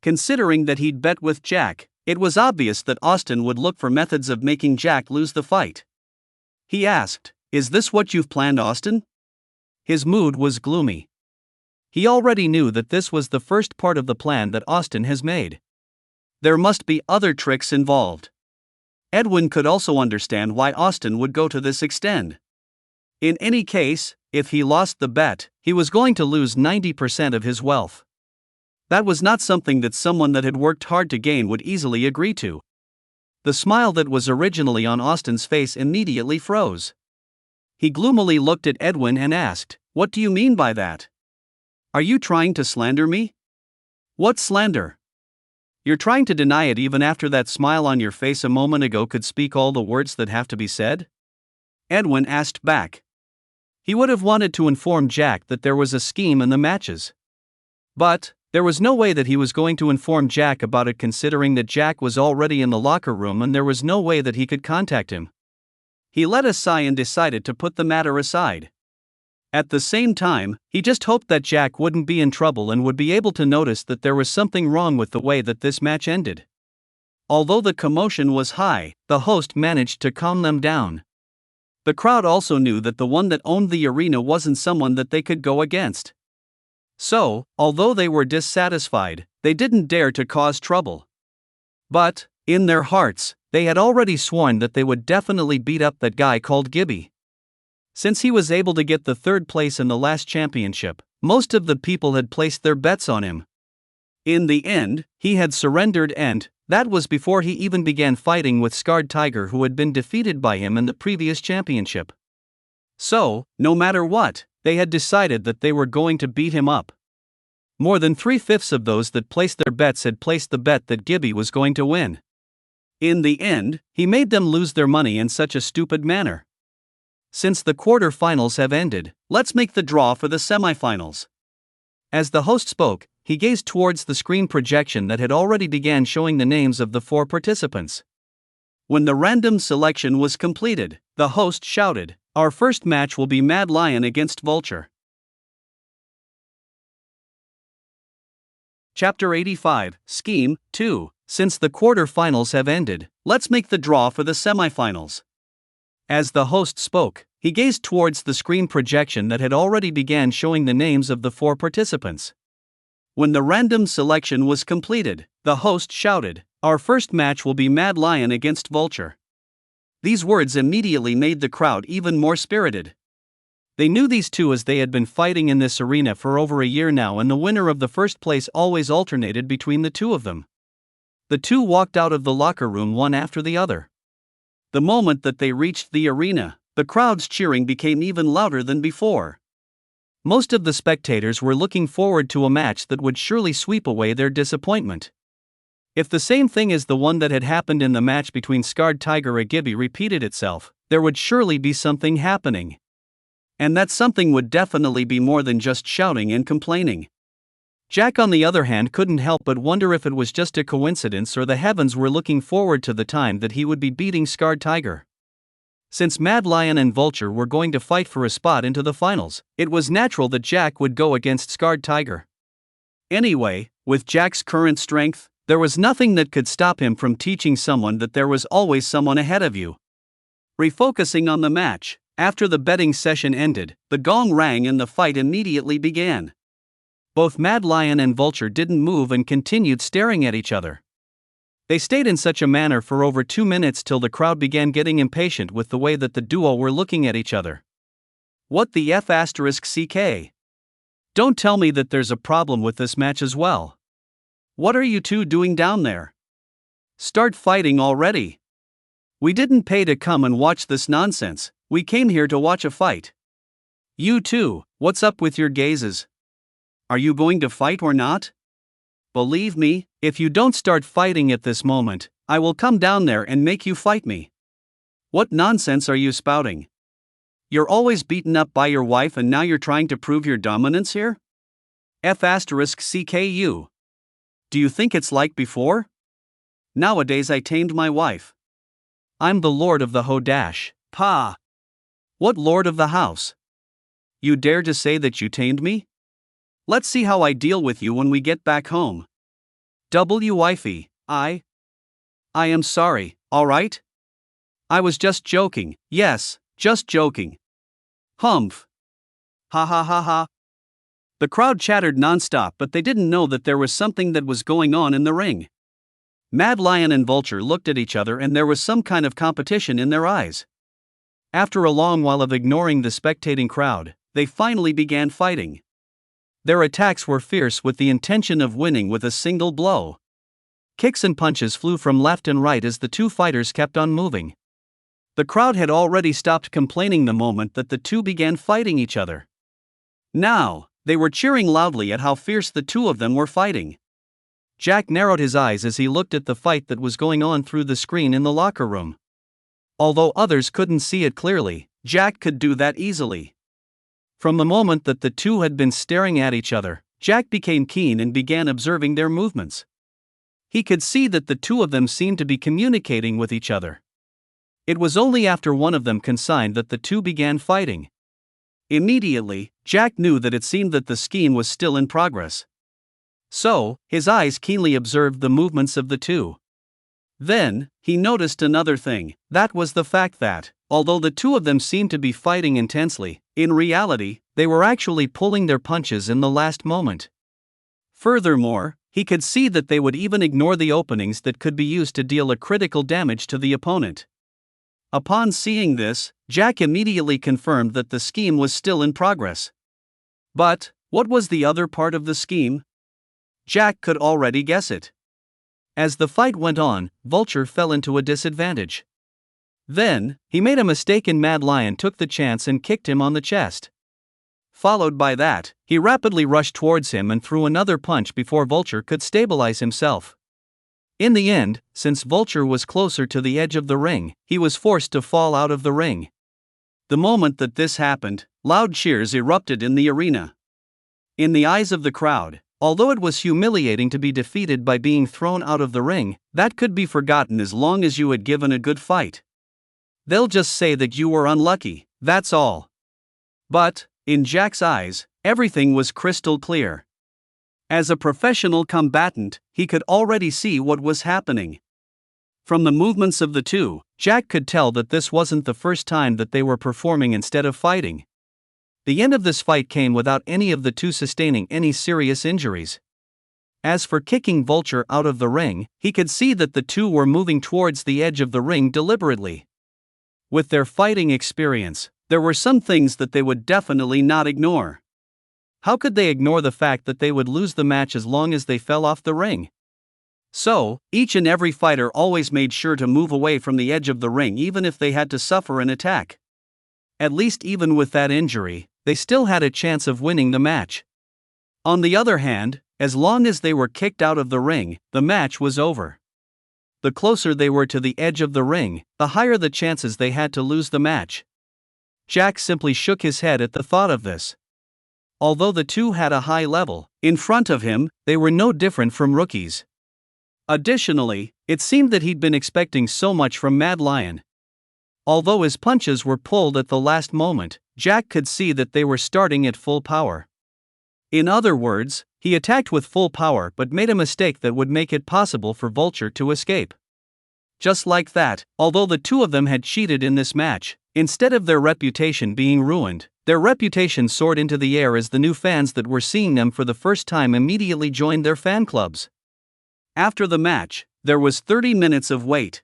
Considering that he'd bet with Jack, it was obvious that Austin would look for methods of making Jack lose the fight. He asked, "Is this what you've planned, Austin?" His mood was gloomy. He already knew that this was the first part of the plan that Austin has made. There must be other tricks involved. Edwin could also understand why Austin would go to this extent. In any case, if he lost the bet, he was going to lose 90% of his wealth. That was not something that someone that had worked hard to gain would easily agree to. The smile that was originally on Austin's face immediately froze. He gloomily looked at Edwin and asked, "What do you mean by that? Are you trying to slander me?" "What slander? You're trying to deny it even after that smile on your face a moment ago could speak all the words that have to be said?" Edwin asked back. He would have wanted to inform Jack that there was a scheme in the matches. But there was no way that he was going to inform Jack about it, considering that Jack was already in the locker room and there was no way that he could contact him. He let a sigh and decided to put the matter aside. At the same time, he just hoped that Jack wouldn't be in trouble and would be able to notice that there was something wrong with the way that this match ended. Although the commotion was high, the host managed to calm them down. The crowd also knew that the one that owned the arena wasn't someone that they could go against. So, although they were dissatisfied, they didn't dare to cause trouble. But, in their hearts, they had already sworn that they would definitely beat up that guy called Gibby. Since he was able to get the third place in the last championship, most of the people had placed their bets on him. In the end, he had surrendered, and that was before he even began fighting with Scarred Tiger, who had been defeated by him in the previous championship. So, no matter what, they had decided that they were going to beat him up. More than 3/5 of those that placed their bets had placed the bet that Gibby was going to win. In the end, he made them lose their money in such a stupid manner. Since the quarter-finals have ended, let's make the draw for the semifinals. As the host spoke, he gazed towards the screen projection that had already began showing the names of the 4 participants. When the random selection was completed, the host shouted, "Our first match will be Mad Lion against Vulture." Chapter 85, Scheme 2. Since the quarter-finals have ended, let's make the draw for the semifinals. As the host spoke, he gazed towards the screen projection that had already began showing the names of the 4 participants. When the random selection was completed, the host shouted, "Our first match will be Mad Lion against Vulture." These words immediately made the crowd even more spirited. They knew these two as they had been fighting in this arena for over a year now, and the winner of the first place always alternated between the two of them. The two walked out of the locker room one after the other. The moment that they reached the arena, the crowd's cheering became even louder than before. Most of the spectators were looking forward to a match that would surely sweep away their disappointment. If the same thing as the one that had happened in the match between Scarred Tiger and Gibby repeated itself, there would surely be something happening. And that something would definitely be more than just shouting and complaining. Jack, on the other hand, couldn't help but wonder if it was just a coincidence or the heavens were looking forward to the time that he would be beating Scarred Tiger. Since Mad Lion and Vulture were going to fight for a spot into the finals, it was natural that Jack would go against Scarred Tiger. Anyway, with Jack's current strength, there was nothing that could stop him from teaching someone that there was always someone ahead of you. Refocusing on the match, after the betting session ended, the gong rang and the fight immediately began. Both Mad Lion and Vulture didn't move and continued staring at each other. They stayed in such a manner for over 2 minutes till the crowd began getting impatient with the way that the duo were looking at each other. What the F***ck? Don't tell me that there's a problem with this match as well. What are you two doing down there? Start fighting already. We didn't pay to come and watch this nonsense, we came here to watch a fight. You too, what's up with your gazes? Are you going to fight or not? Believe me, if you don't start fighting at this moment, I will come down there and make you fight me. What nonsense are you spouting? You're always beaten up by your wife and now you're trying to prove your dominance here? F***CKU. Do you think it's like before? Nowadays I tamed my wife. I'm the lord of the Hodash. Pa! What lord of the house? You dare to say that you tamed me? Let's see how I deal with you when we get back home. Wifey, I am sorry, alright? I was just joking, yes, just joking. Humph. Ha ha ha ha. The crowd chattered nonstop, but they didn't know that there was something that was going on in the ring. Mad Lion and Vulture looked at each other and there was some kind of competition in their eyes. After a long while of ignoring the spectating crowd, they finally began fighting. Their attacks were fierce with the intention of winning with a single blow. Kicks and punches flew from left and right as the two fighters kept on moving. The crowd had already stopped complaining the moment that the two began fighting each other. Now, they were cheering loudly at how fierce the two of them were fighting. Jack narrowed his eyes as he looked at the fight that was going on through the screen in the locker room. Although others couldn't see it clearly, Jack could do that easily. From the moment that the two had been staring at each other, Jack became keen and began observing their movements. He could see that the two of them seemed to be communicating with each other. It was only after one of them consigned that the two began fighting. Immediately, Jack knew that it seemed that the scheme was still in progress. So, his eyes keenly observed the movements of the two. Then, he noticed another thing, that was the fact that, although the two of them seemed to be fighting intensely, in reality, they were actually pulling their punches in the last moment. Furthermore, he could see that they would even ignore the openings that could be used to deal a critical damage to the opponent. Upon seeing this, Jack immediately confirmed that the scheme was still in progress. But, what was the other part of the scheme? Jack could already guess it. As the fight went on, Vulture fell into a disadvantage. Then, he made a mistake and Mad Lion took the chance and kicked him on the chest. Followed by that, he rapidly rushed towards him and threw another punch before Vulture could stabilize himself. In the end, since Vulture was closer to the edge of the ring, he was forced to fall out of the ring. The moment that this happened, loud cheers erupted in the arena. In the eyes of the crowd, although it was humiliating to be defeated by being thrown out of the ring, that could be forgotten as long as you had given a good fight. They'll just say that you were unlucky, that's all. But, in Jack's eyes, everything was crystal clear. As a professional combatant, he could already see what was happening. From the movements of the two, Jack could tell that this wasn't the first time that they were performing instead of fighting. The end of this fight came without any of the two sustaining any serious injuries. As for kicking Vulture out of the ring, he could see that the two were moving towards the edge of the ring deliberately. With their fighting experience, there were some things that they would definitely not ignore. How could they ignore the fact that they would lose the match as long as they fell off the ring? So, each and every fighter always made sure to move away from the edge of the ring even if they had to suffer an attack. At least even with that injury, they still had a chance of winning the match. On the other hand, as long as they were kicked out of the ring, the match was over. The closer they were to the edge of the ring, the higher the chances they had to lose the match. Jack simply shook his head at the thought of this. Although the two had a high level, in front of him, they were no different from rookies. Additionally, it seemed that he'd been expecting so much from Mad Lion. Although his punches were pulled at the last moment, Jack could see that they were starting at full power. In other words, he attacked with full power but made a mistake that would make it possible for Vulture to escape. Just like that, although the two of them had cheated in this match, instead of their reputation being ruined, their reputation soared into the air as the new fans that were seeing them for the first time immediately joined their fan clubs. After the match, there was 30 minutes of wait.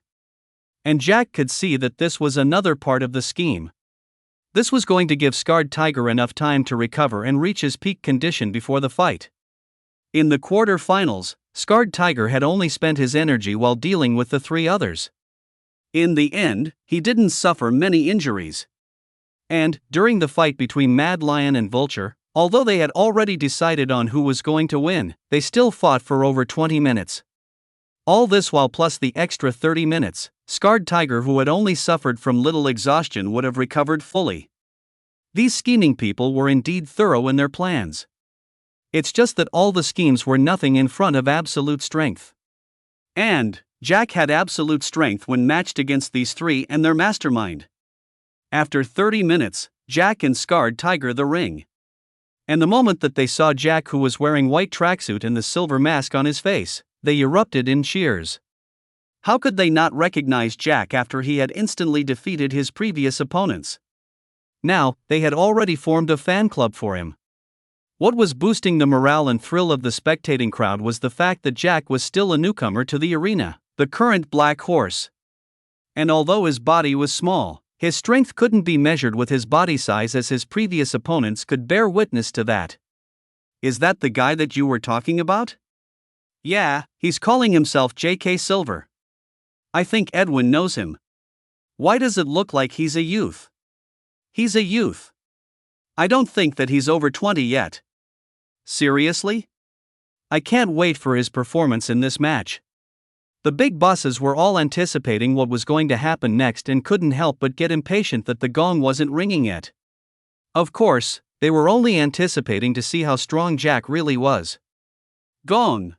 And Jack could see that this was another part of the scheme. This was going to give Scarred Tiger enough time to recover and reach his peak condition before the fight. In the quarter-finals, Scarred Tiger had only spent his energy while dealing with the three others. In the end, he didn't suffer many injuries. And, during the fight between Mad Lion and Vulture, although they had already decided on who was going to win, they still fought for over 20 minutes. All this while plus the extra 30 minutes, Scarred Tiger, who had only suffered from little exhaustion, would have recovered fully. These scheming people were indeed thorough in their plans. It's just that all the schemes were nothing in front of absolute strength. And Jack had absolute strength when matched against these three and their mastermind. After 30 minutes, Jack and Scarred Tiger the ring. And the moment that they saw Jack, who was wearing white tracksuit and the silver mask on his face, they erupted in cheers. How could they not recognize Jack after he had instantly defeated his previous opponents? Now, they had already formed a fan club for him. What was boosting the morale and thrill of the spectating crowd was the fact that Jack was still a newcomer to the arena, the current Black Horse. And although his body was small, his strength couldn't be measured with his body size, as his previous opponents could bear witness to that. Is that the guy that you were talking about? Yeah, he's calling himself J.K. Silver. I think Edwin knows him. Why does it look like he's a youth? He's a youth. I don't think that he's over 20 yet. Seriously? I can't wait for his performance in this match. The big bosses were all anticipating what was going to happen next and couldn't help but get impatient that the gong wasn't ringing yet. Of course, they were only anticipating to see how strong Jack really was. Gong!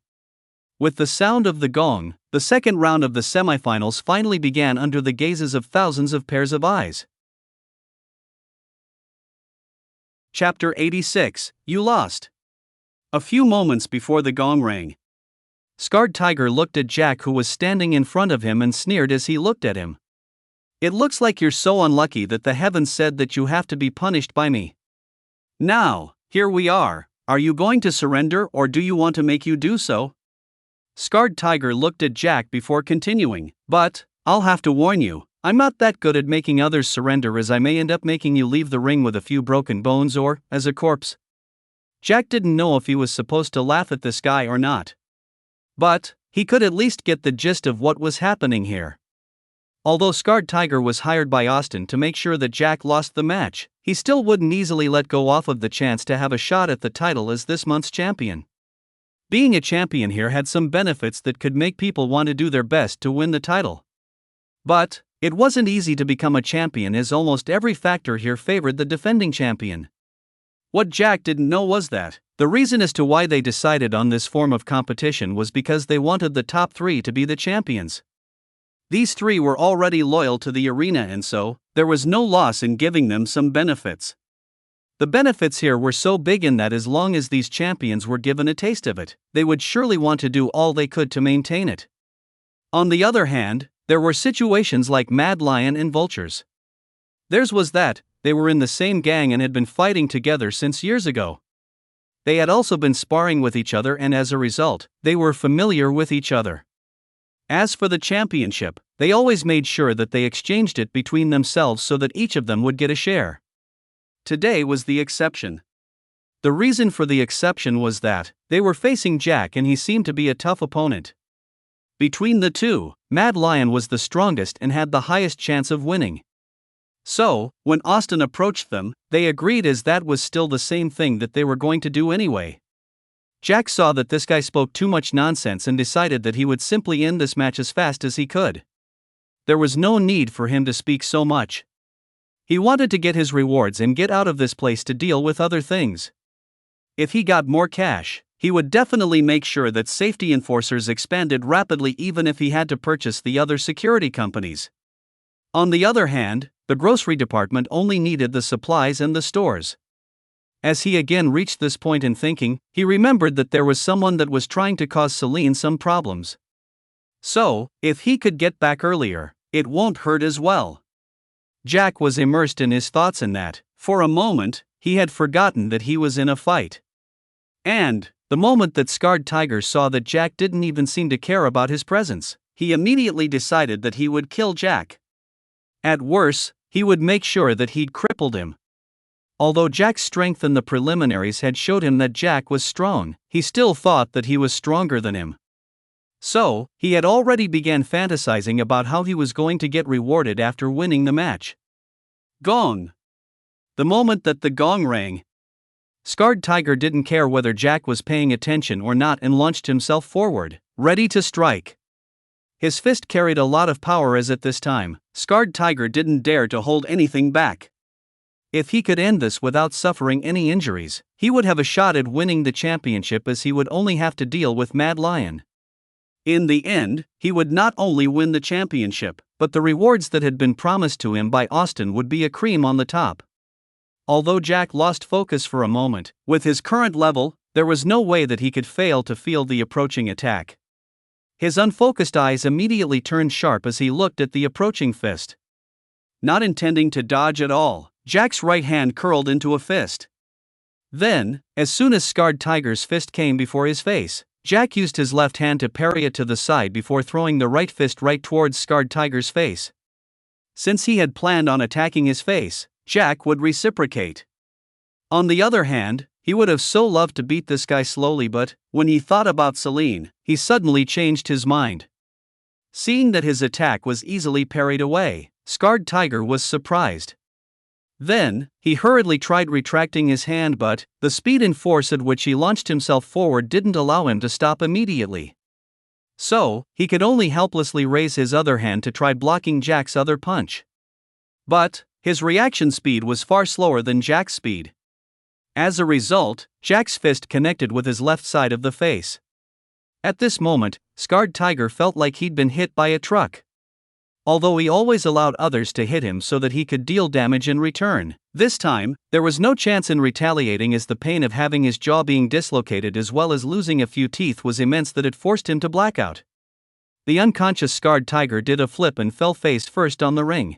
With the sound of the gong, the second round of the semifinals finally began under the gazes of thousands of pairs of eyes. Chapter 86, You Lost. A few moments before the gong rang, Scarred Tiger looked at Jack, who was standing in front of him, and sneered as he looked at him. It looks like you're so unlucky that the heavens said that you have to be punished by me. Now, here we are. Are you going to surrender, or do you want to make you do so? Scarred Tiger looked at Jack before continuing, but I'll have to warn you, I'm not that good at making others surrender, as I may end up making you leave the ring with a few broken bones or as a corpse. Jack didn't know if he was supposed to laugh at this guy or not. But he could at least get the gist of what was happening here. Although Scarred Tiger was hired by Austin to make sure that Jack lost the match, he still wouldn't easily let go off of the chance to have a shot at the title as this month's champion. Being a champion here had some benefits that could make people want to do their best to win the title. But it wasn't easy to become a champion, as almost every factor here favored the defending champion. What Jack didn't know was that the reason as to why they decided on this form of competition was because they wanted the top three to be the champions. These three were already loyal to the arena, and so there was no loss in giving them some benefits. The benefits here were so big in that as long as these champions were given a taste of it, they would surely want to do all they could to maintain it. On the other hand, there were situations like Mad Lion and Vultures. Theirs was that they were in the same gang and had been fighting together since years ago. They had also been sparring with each other, and as a result, they were familiar with each other. As for the championship, they always made sure that they exchanged it between themselves so that each of them would get a share. Today was the exception. The reason for the exception was that they were facing Jack, and he seemed to be a tough opponent. Between the two, Mad Lion was the strongest and had the highest chance of winning. So, when Austin approached them, they agreed, as that was still the same thing that they were going to do anyway. Jack saw that this guy spoke too much nonsense and decided that he would simply end this match as fast as he could. There was no need for him to speak so much. He wanted to get his rewards and get out of this place to deal with other things. If he got more cash, he would definitely make sure that safety enforcers expanded rapidly, even if he had to purchase the other security companies. On the other hand, the grocery department only needed the supplies and the stores. As he again reached this point in thinking, he remembered that there was someone that was trying to cause Celine some problems. So, if he could get back earlier, it won't hurt as well. Jack was immersed in his thoughts in that, for a moment, he had forgotten that he was in a fight. And the moment that Scarred Tiger saw that Jack didn't even seem to care about his presence, he immediately decided that he would kill Jack. At worst, he would make sure that he'd crippled him. Although Jack's strength in the preliminaries had showed him that Jack was strong, he still thought that he was stronger than him. So, he had already began fantasizing about how he was going to get rewarded after winning the match. Gong! The moment that the gong rang, Scarred Tiger didn't care whether Jack was paying attention or not and launched himself forward, ready to strike. His fist carried a lot of power as at this time, Scarred Tiger didn't dare to hold anything back. If he could end this without suffering any injuries, he would have a shot at winning the championship, as he would only have to deal with Mad Lion. In the end, he would not only win the championship, but the rewards that had been promised to him by Austin would be a cream on the top. Although Jack lost focus for a moment, with his current level, there was no way that he could fail to feel the approaching attack. His unfocused eyes immediately turned sharp as he looked at the approaching fist. Not intending to dodge at all, Jack's right hand curled into a fist. Then, as soon as Scarred Tiger's fist came before his face, Jack used his left hand to parry it to the side before throwing the right fist right towards Scarred Tiger's face. Since he had planned on attacking his face, Jack would reciprocate. On the other hand, he would have so loved to beat this guy slowly, but when he thought about Celine, he suddenly changed his mind. Seeing that his attack was easily parried away, Scarred Tiger was surprised. Then, he hurriedly tried retracting his hand, but the speed and force at which he launched himself forward didn't allow him to stop immediately. So, he could only helplessly raise his other hand to try blocking Jack's other punch. But his reaction speed was far slower than Jack's speed. As a result, Jack's fist connected with his left side of the face. At this moment, Scarred Tiger felt like he'd been hit by a truck. Although he always allowed others to hit him so that he could deal damage in return, this time, there was no chance in retaliating, as the pain of having his jaw being dislocated as well as losing a few teeth was immense that it forced him to blackout. The unconscious Scarred Tiger did a flip and fell face first on the ring.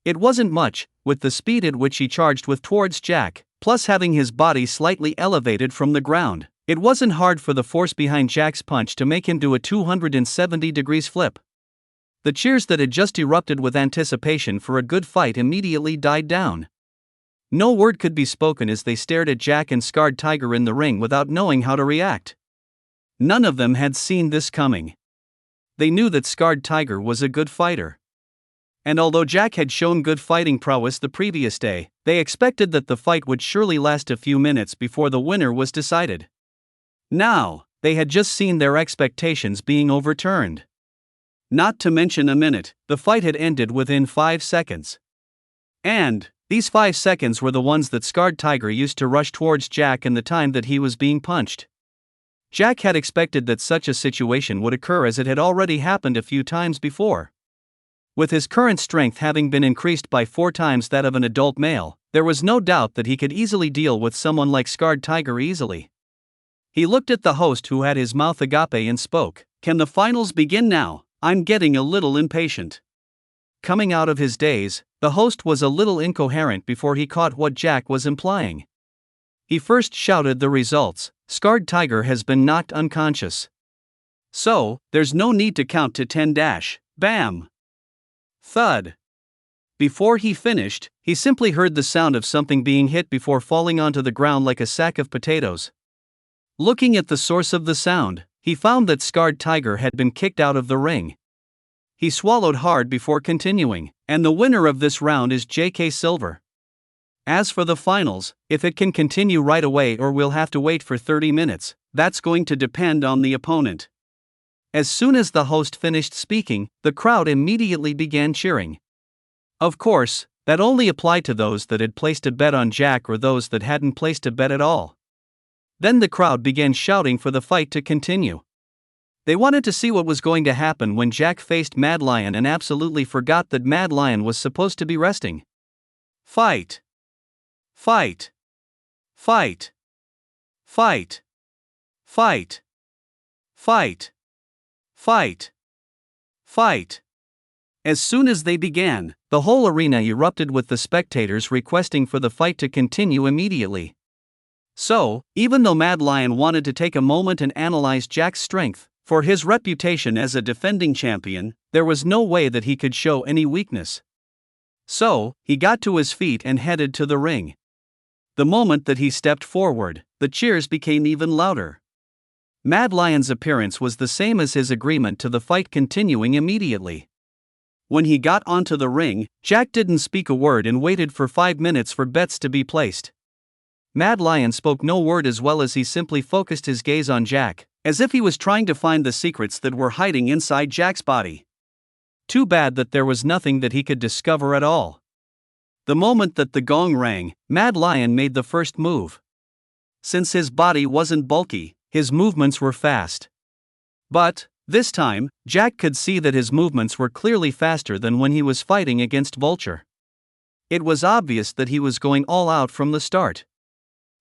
It wasn't much, with the speed at which he charged with towards Jack, plus having his body slightly elevated from the ground. It wasn't hard for the force behind Jack's punch to make him do a 270 degrees flip. The cheers that had just erupted with anticipation for a good fight immediately died down. No word could be spoken as they stared at Jack and Scarred Tiger in the ring without knowing how to react. None of them had seen this coming. They knew that Scarred Tiger was a good fighter. And although Jack had shown good fighting prowess the previous day, they expected that the fight would surely last a few minutes before the winner was decided. Now, they had just seen their expectations being overturned. Not to mention a minute, the fight had ended within 5 seconds. And these 5 seconds were the ones that Scarred Tiger used to rush towards Jack in the time that he was being punched. Jack had expected that such a situation would occur, as it had already happened a few times before. With his current strength having been increased by 4 times that of an adult male, there was no doubt that he could easily deal with someone like Scarred Tiger easily. He looked at the host, who had his mouth agape, and spoke, "Can the finals begin now? I'm getting a little impatient." Coming out of his daze, the host was a little incoherent before he caught what Jack was implying. He first shouted the results: "Scarred Tiger has been knocked unconscious. So, there's no need to count to 10 dash, bam! Thud." Before he finished, he simply heard the sound of something being hit before falling onto the ground like a sack of potatoes. Looking at the source of the sound, he found that Scarred Tiger had been kicked out of the ring. He swallowed hard before continuing, and the winner of this round is J.K. Silver. As for the finals, if it can continue right away or we'll have to wait for 30 minutes, that's going to depend on the opponent. As soon as the host finished speaking, the crowd immediately began cheering. Of course, that only applied to those that had placed a bet on Jack or those that hadn't placed a bet at all. Then the crowd began shouting for the fight to continue. They wanted to see what was going to happen when Jack faced Mad Lion and absolutely forgot that Mad Lion was supposed to be resting. Fight! Fight! Fight! Fight! Fight! Fight! Fight! Fight! As soon as they began, the whole arena erupted with the spectators requesting for the fight to continue immediately. So, even though Mad Lion wanted to take a moment and analyze Jack's strength, for his reputation as a defending champion, there was no way that he could show any weakness. So, he got to his feet and headed to the ring. The moment that he stepped forward, the cheers became even louder. Mad Lion's appearance was the same as his agreement to the fight continuing immediately. When he got onto the ring, Jack didn't speak a word and waited for 5 minutes for bets to be placed. Mad Lion spoke no word as well as he simply focused his gaze on Jack, as if he was trying to find the secrets that were hiding inside Jack's body. Too bad that there was nothing that he could discover at all. The moment that the gong rang, Mad Lion made the first move. Since his body wasn't bulky, his movements were fast. But, this time, Jack could see that his movements were clearly faster than when he was fighting against Vulture. It was obvious that he was going all out from the start.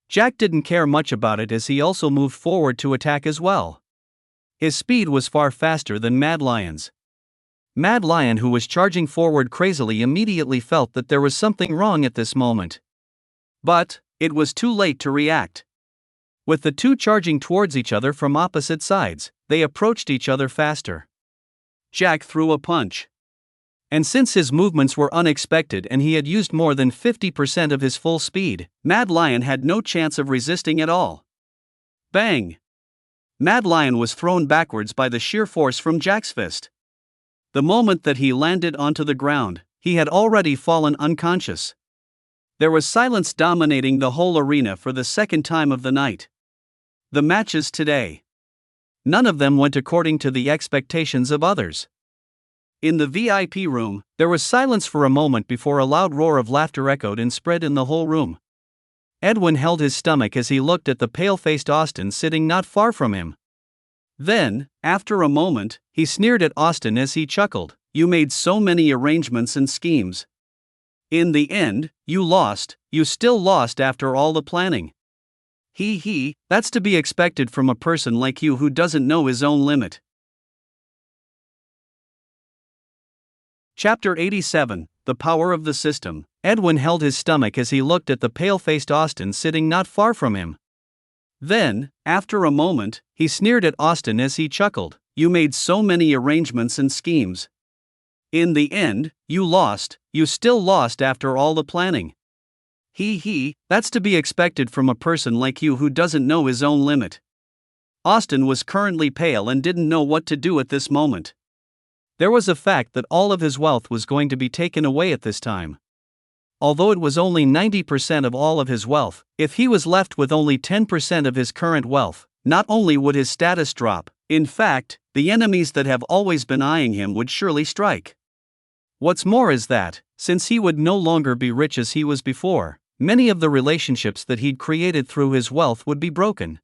Jack didn't care much about it as he also moved forward to attack as well. His speed was far faster than Mad Lion's. Mad Lion, who was charging forward crazily, immediately felt that there was something wrong at this moment. But, it was too late to react. With the two charging towards each other from opposite sides, they approached each other faster. Jack threw a punch. And since his movements were unexpected and he had used more than 50% of his full speed, Mad Lion had no chance of resisting at all. Bang! Mad Lion was thrown backwards by the sheer force from Jack's fist. The moment that he landed onto the ground, he had already fallen unconscious. There was silence dominating the whole arena for the second time of the night. The matches today. None of them went according to the expectations of others. In the VIP room, there was silence for a moment before a loud roar of laughter echoed and spread in the whole room. Edwin held his stomach as he looked at the pale-faced Austin sitting not far from him. Then, after a moment, he sneered at Austin as he chuckled, "You made so many arrangements and schemes. In the end, you lost, you still lost after all the planning. He, that's to be expected from a person like you who doesn't know his own limit." Chapter 87, The Power of the System. Edwin held his stomach as he looked at the pale-faced Austin sitting not far from him. Then, after a moment, he sneered at Austin as he chuckled, "You made so many arrangements and schemes. In the end, you lost, you still lost after all the planning. He, that's to be expected from a person like you who doesn't know his own limit." Austin was currently pale and didn't know what to do at this moment. There was a fact that all of his wealth was going to be taken away at this time. Although it was only 90% of all of his wealth, if he was left with only 10% of his current wealth, not only would his status drop, in fact, the enemies that have always been eyeing him would surely strike. What's more is that, since he would no longer be rich as he was before, many of the relationships that he'd created through his wealth would be broken.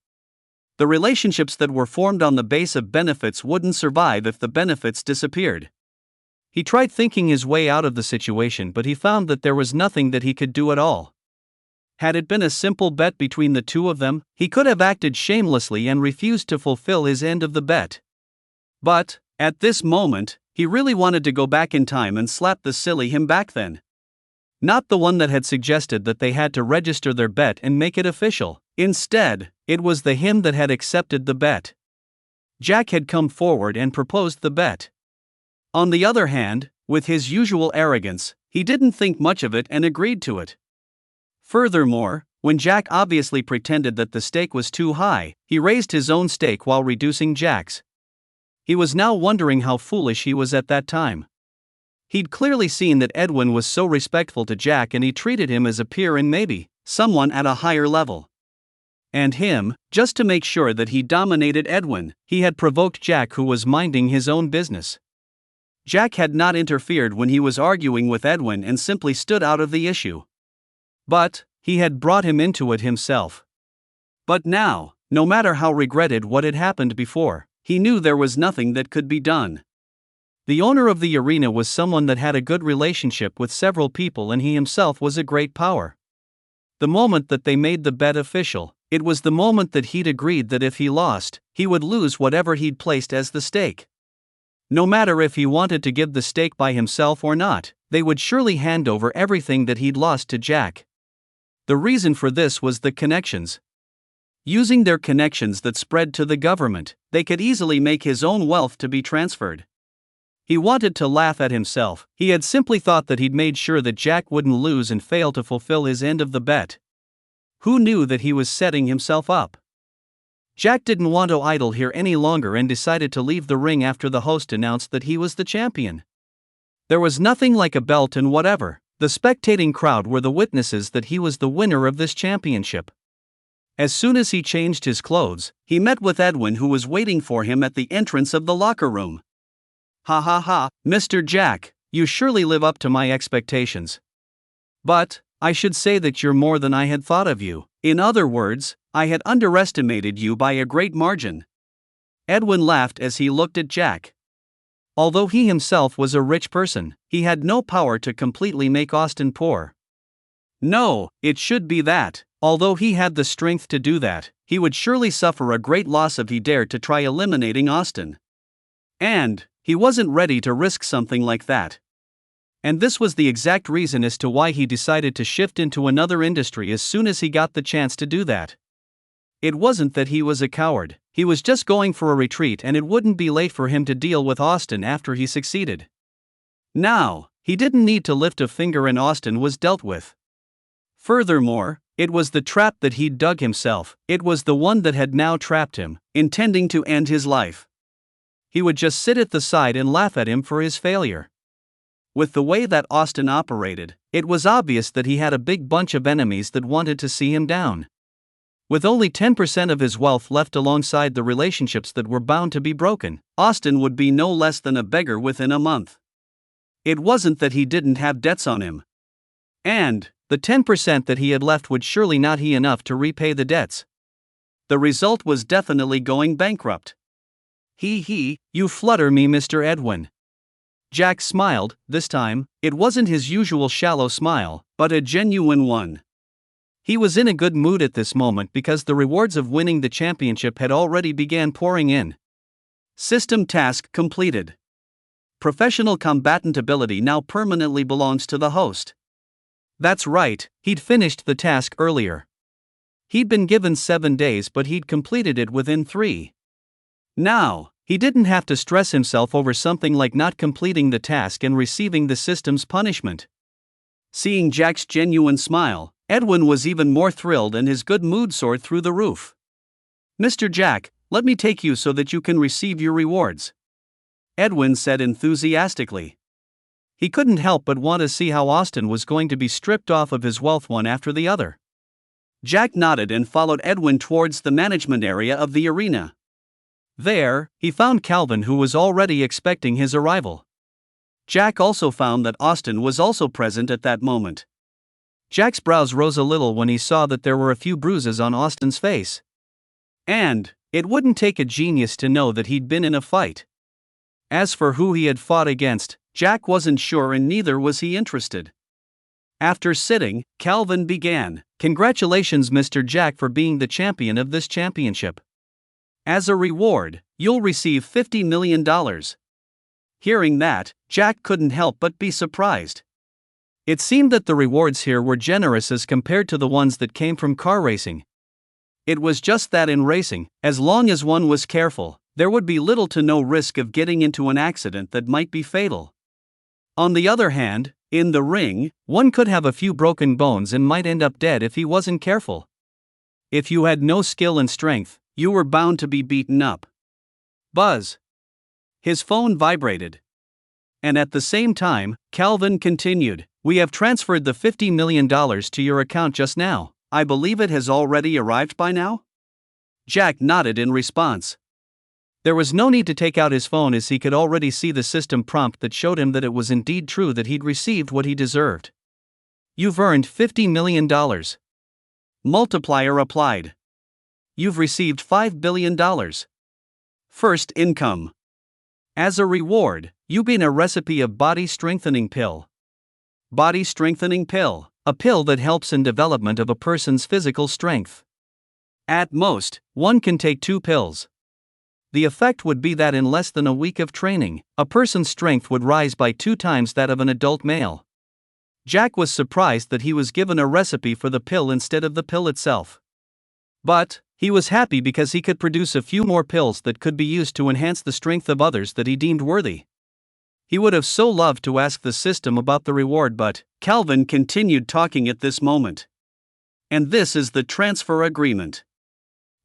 The relationships that were formed on the base of benefits wouldn't survive if the benefits disappeared. He tried thinking his way out of the situation, but he found that there was nothing that he could do at all. Had it been a simple bet between the two of them, he could have acted shamelessly and refused to fulfill his end of the bet. But, at this moment, he really wanted to go back in time and slap the silly him back then. Not the one that had suggested that they had to register their bet and make it official. Instead, it was the him that had accepted the bet. Jack had come forward and proposed the bet. On the other hand, with his usual arrogance, he didn't think much of it and agreed to it. Furthermore, when Jack obviously pretended that the stake was too high, he raised his own stake while reducing Jack's. He was now wondering how foolish he was at that time. He'd clearly seen that Edwin was so respectful to Jack and he treated him as a peer and maybe someone at a higher level. And him, just to make sure that he dominated Edwin, he had provoked Jack, who was minding his own business. Jack had not interfered when he was arguing with Edwin and simply stood out of the issue. But, he had brought him into it himself. But now, no matter how regretted what had happened before, he knew there was nothing that could be done. The owner of the arena was someone that had a good relationship with several people and he himself was a great power. The moment that they made the bet official, it was the moment that he'd agreed that if he lost, he would lose whatever he'd placed as the stake. No matter if he wanted to give the stake by himself or not, they would surely hand over everything that he'd lost to Jack. The reason for this was the connections. Using their connections that spread to the government, they could easily make his own wealth to be transferred. He wanted to laugh at himself. He had simply thought that he'd made sure that Jack wouldn't lose and fail to fulfill his end of the bet. Who knew that he was setting himself up? Jack didn't want to idle here any longer and decided to leave the ring after the host announced that he was the champion. There was nothing like a belt and whatever. The spectating crowd were the witnesses that he was the winner of this championship. As soon as he changed his clothes, he met with Edwin, who was waiting for him at the entrance of the locker room. "Ha ha ha, Mr. Jack, you surely live up to my expectations. But I should say that you're more than I had thought of you. In other words, I had underestimated you by a great margin." Edwin laughed as he looked at Jack. Although he himself was a rich person, he had no power to completely make Austin poor. No, it should be that, although he had the strength to do that, he would surely suffer a great loss if he dared to try eliminating Austin. And he wasn't ready to risk something like that. And this was the exact reason as to why he decided to shift into another industry as soon as he got the chance to do that. It wasn't that he was a coward, he was just going for a retreat, and it wouldn't be late for him to deal with Austin after he succeeded. Now, he didn't need to lift a finger and Austin was dealt with. Furthermore, it was the trap that he'd dug himself, it was the one that had now trapped him, intending to end his life. He would just sit at the side and laugh at him for his failure. With the way that Austin operated, it was obvious that he had a big bunch of enemies that wanted to see him down. With only 10% of his wealth left alongside the relationships that were bound to be broken, Austin would be no less than a beggar within a month. It wasn't that he didn't have debts on him. And the 10% that he had left would surely not be enough to repay the debts. The result was definitely going bankrupt. You flutter me, Mr. Edwin." Jack smiled. This time, it wasn't his usual shallow smile, but a genuine one. He was in a good mood at this moment because the rewards of winning the championship had already began pouring in. System task completed. Professional combatant ability now permanently belongs to the host. That's right, he'd finished the task earlier. He'd been given 7 days, but he'd completed it within 3. Now, he didn't have to stress himself over something like not completing the task and receiving the system's punishment. Seeing Jack's genuine smile, Edwin was even more thrilled and his good mood soared through the roof. "Mr. Jack, let me take you so that you can receive your rewards," Edwin said enthusiastically. He couldn't help but want to see how Austin was going to be stripped off of his wealth one after the other. Jack nodded and followed Edwin towards the management area of the arena. There, he found Calvin, who was already expecting his arrival. Jack also found that Austin was also present at that moment. Jack's brows rose a little when he saw that there were a few bruises on Austin's face. And it wouldn't take a genius to know that he'd been in a fight. As for who he had fought against, Jack wasn't sure, and neither was he interested. After sitting, Calvin began, "Congratulations, Mr. Jack, for being the champion of this championship. As a reward, you'll receive $50 million. Hearing that, Jack couldn't help but be surprised. It seemed that the rewards here were generous as compared to the ones that came from car racing. It was just that in racing, as long as one was careful, there would be little to no risk of getting into an accident that might be fatal. On the other hand, in the ring, one could have a few broken bones and might end up dead if he wasn't careful. If you had no skill and strength, you were bound to be beaten up. Buzz. His phone vibrated. And at the same time, Calvin continued, "We have transferred the $50 million to your account just now. I believe it has already arrived by now?" Jack nodded in response. There was no need to take out his phone, as he could already see the system prompt that showed him that it was indeed true that he'd received what he deserved. "You've earned $50 million. Multiplier applied. You've received $5 billion. First income. As a reward, you gain a recipe of body strengthening pill. Body strengthening pill, a pill that helps in development of a person's physical strength. At most, one can take 2 pills. The effect would be that in less than a week of training, a person's strength would rise by 2 times that of an adult male." Jack was surprised that he was given a recipe for the pill instead of the pill itself. But he was happy because he could produce a few more pills that could be used to enhance the strength of others that he deemed worthy. He would have so loved to ask the system about the reward, but Calvin continued talking at this moment. "And this is the transfer agreement.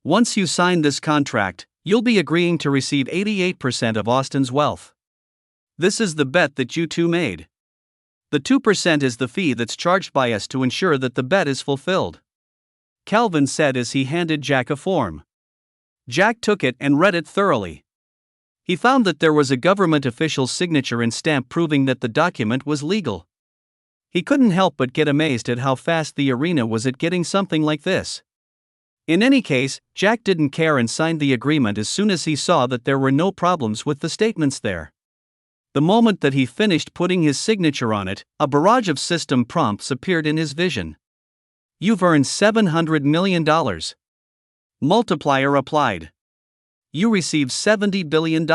Once you sign this contract, you'll be agreeing to receive 88% of Austin's wealth. This is the bet that you two made. The 2% is the fee that's charged by us to ensure that the bet is fulfilled," Calvin said as he handed Jack a form. Jack took it and read it thoroughly. He found that there was a government official's signature and stamp proving that the document was legal. He couldn't help but get amazed at how fast the arena was at getting something like this. In any case, Jack didn't care and signed the agreement as soon as he saw that there were no problems with the statements there. The moment that he finished putting his signature on it, a barrage of system prompts appeared in his vision. "You've earned $700 million. Multiplier applied. You received $70 billion.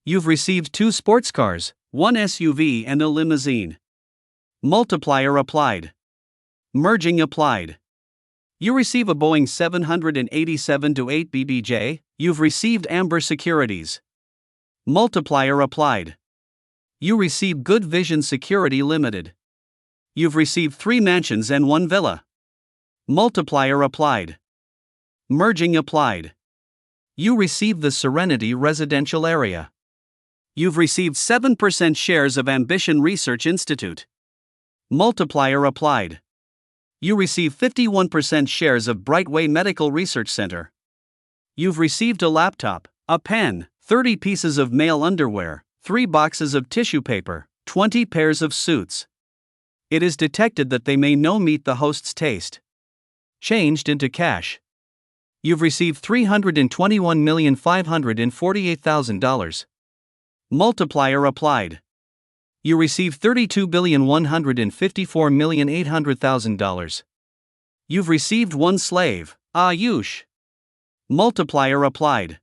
You've received 2 sports cars, 1 SUV and a limousine. Multiplier applied. Merging applied. You receive a Boeing 787-8 BBJ, you've received Amber Securities. Multiplier applied. You receive Good Vision Security Limited. You've received 3 mansions and 1 villa. Multiplier applied. Merging applied. You received the Serenity Residential Area. You've received 7% shares of Ambition Research Institute. Multiplier applied. You receive 51% shares of Brightway Medical Research Center. You've received a laptop, a pen, 30 pieces of male underwear, 3 boxes of tissue paper, 20 pairs of suits. It is detected that they may no meet the host's taste. Changed into cash. You've received $321,548,000. Multiplier applied. You receive $32,154,800,000. You've received 1 slave, Ayush. Multiplier applied.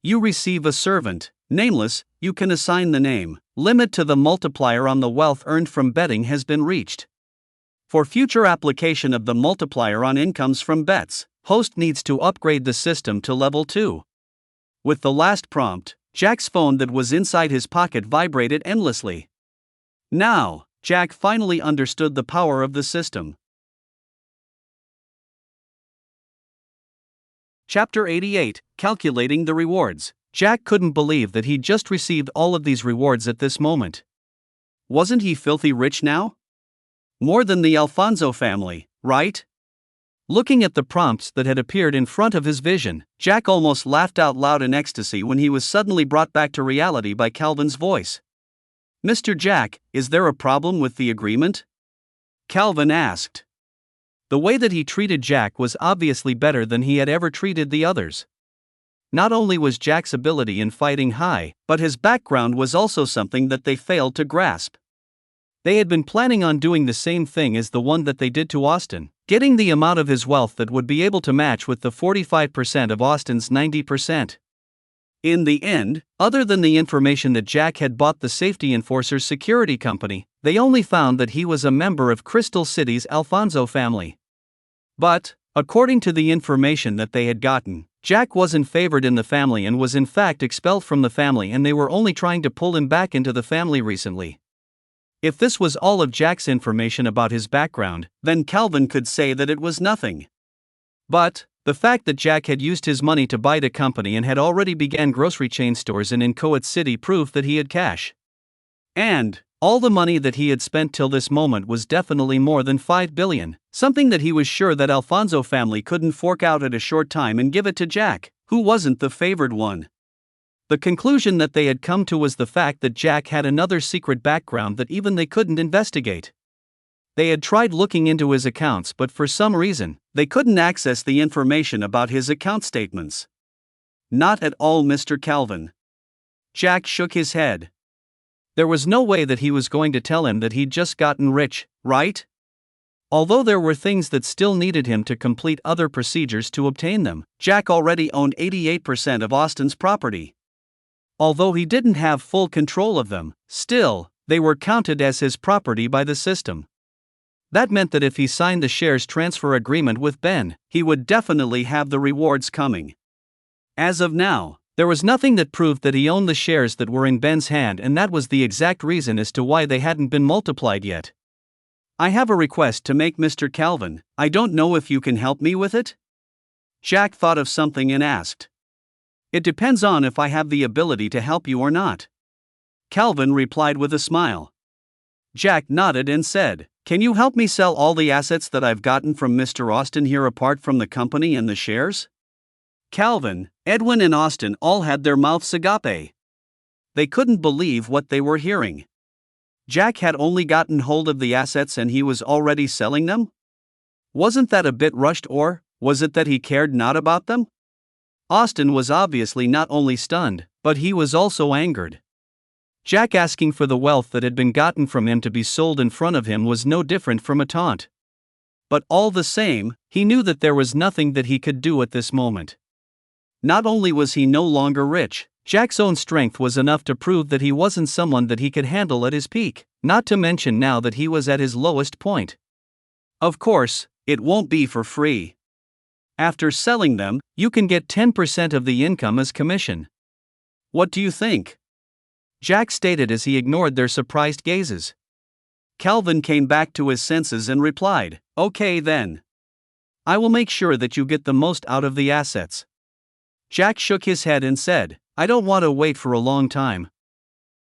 You receive a servant, nameless, you can assign the name. Limit to the multiplier on the wealth earned from betting has been reached. For future application of the multiplier on incomes from bets, host needs to upgrade the system to level 2. With the last prompt, Jack's phone that was inside his pocket vibrated endlessly. Now, Jack finally understood the power of the system. Chapter 88, Calculating the Rewards. Jack couldn't believe that he'd just received all of these rewards at this moment. Wasn't he filthy rich now? More than the Alfonso family, right? Looking at the prompts that had appeared in front of his vision, Jack almost laughed out loud in ecstasy when he was suddenly brought back to reality by Calvin's voice. "Mr. Jack, is there a problem with the agreement?" Calvin asked. The way that he treated Jack was obviously better than he had ever treated the others. Not only was Jack's ability in fighting high, but his background was also something that they failed to grasp. They had been planning on doing the same thing as the one that they did to Austin, getting the amount of his wealth that would be able to match with the 45% of Austin's 90%. In the end, other than the information that Jack had bought the safety enforcer's security company, they only found that he was a member of Crystal City's Alfonso family. But, according to the information that they had gotten, Jack wasn't favored in the family and was in fact expelled from the family, and they were only trying to pull him back into the family recently. If this was all of Jack's information about his background, then Calvin could say that it was nothing. But, the fact that Jack had used his money to buy the company and had already began grocery chain stores in Inchoate City proved that he had cash. And, all the money that he had spent till this moment was definitely more than $5 billion, something that he was sure that Alfonso family couldn't fork out at a short time and give it to Jack, who wasn't the favored one. The conclusion that they had come to was the fact that Jack had another secret background that even they couldn't investigate. They had tried looking into his accounts, but for some reason, they couldn't access the information about his account statements. Not at all, Mr. Calvin. Jack shook his head. There was no way that he was going to tell him that he'd just gotten rich, right? Although there were things that still needed him to complete other procedures to obtain them, Jack already owned 88% of Austin's property. Although he didn't have full control of them, still, they were counted as his property by the system. That meant that if he signed the shares transfer agreement with Ben, he would definitely have the rewards coming. As of now, there was nothing that proved that he owned the shares that were in Ben's hand, and that was the exact reason as to why they hadn't been multiplied yet. I have a request to make, Mr. Calvin. I don't know if you can help me with it? Jack thought of something and asked. It depends on if I have the ability to help you or not. Calvin replied with a smile. Jack nodded and said, "Can you help me sell all the assets that I've gotten from Mr. Austin here apart from the company and the shares?" Calvin, Edwin and Austin all had their mouths agape. They couldn't believe what they were hearing. Jack had only gotten hold of the assets and he was already selling them? Wasn't that a bit rushed, or was it that he cared not about them? Austin was obviously not only stunned, but he was also angered. Jack asking for the wealth that had been gotten from him to be sold in front of him was no different from a taunt. But all the same, he knew that there was nothing that he could do at this moment. Not only was he no longer rich, Jack's own strength was enough to prove that he wasn't someone that he could handle at his peak, not to mention now that he was at his lowest point. Of course, it won't be for free. After selling them, you can get 10% of the income as commission. What do you think? Jack stated as he ignored their surprised gazes. Calvin came back to his senses and replied, "Okay then. I will make sure that you get the most out of the assets." Jack shook his head and said, "I don't want to wait for a long time.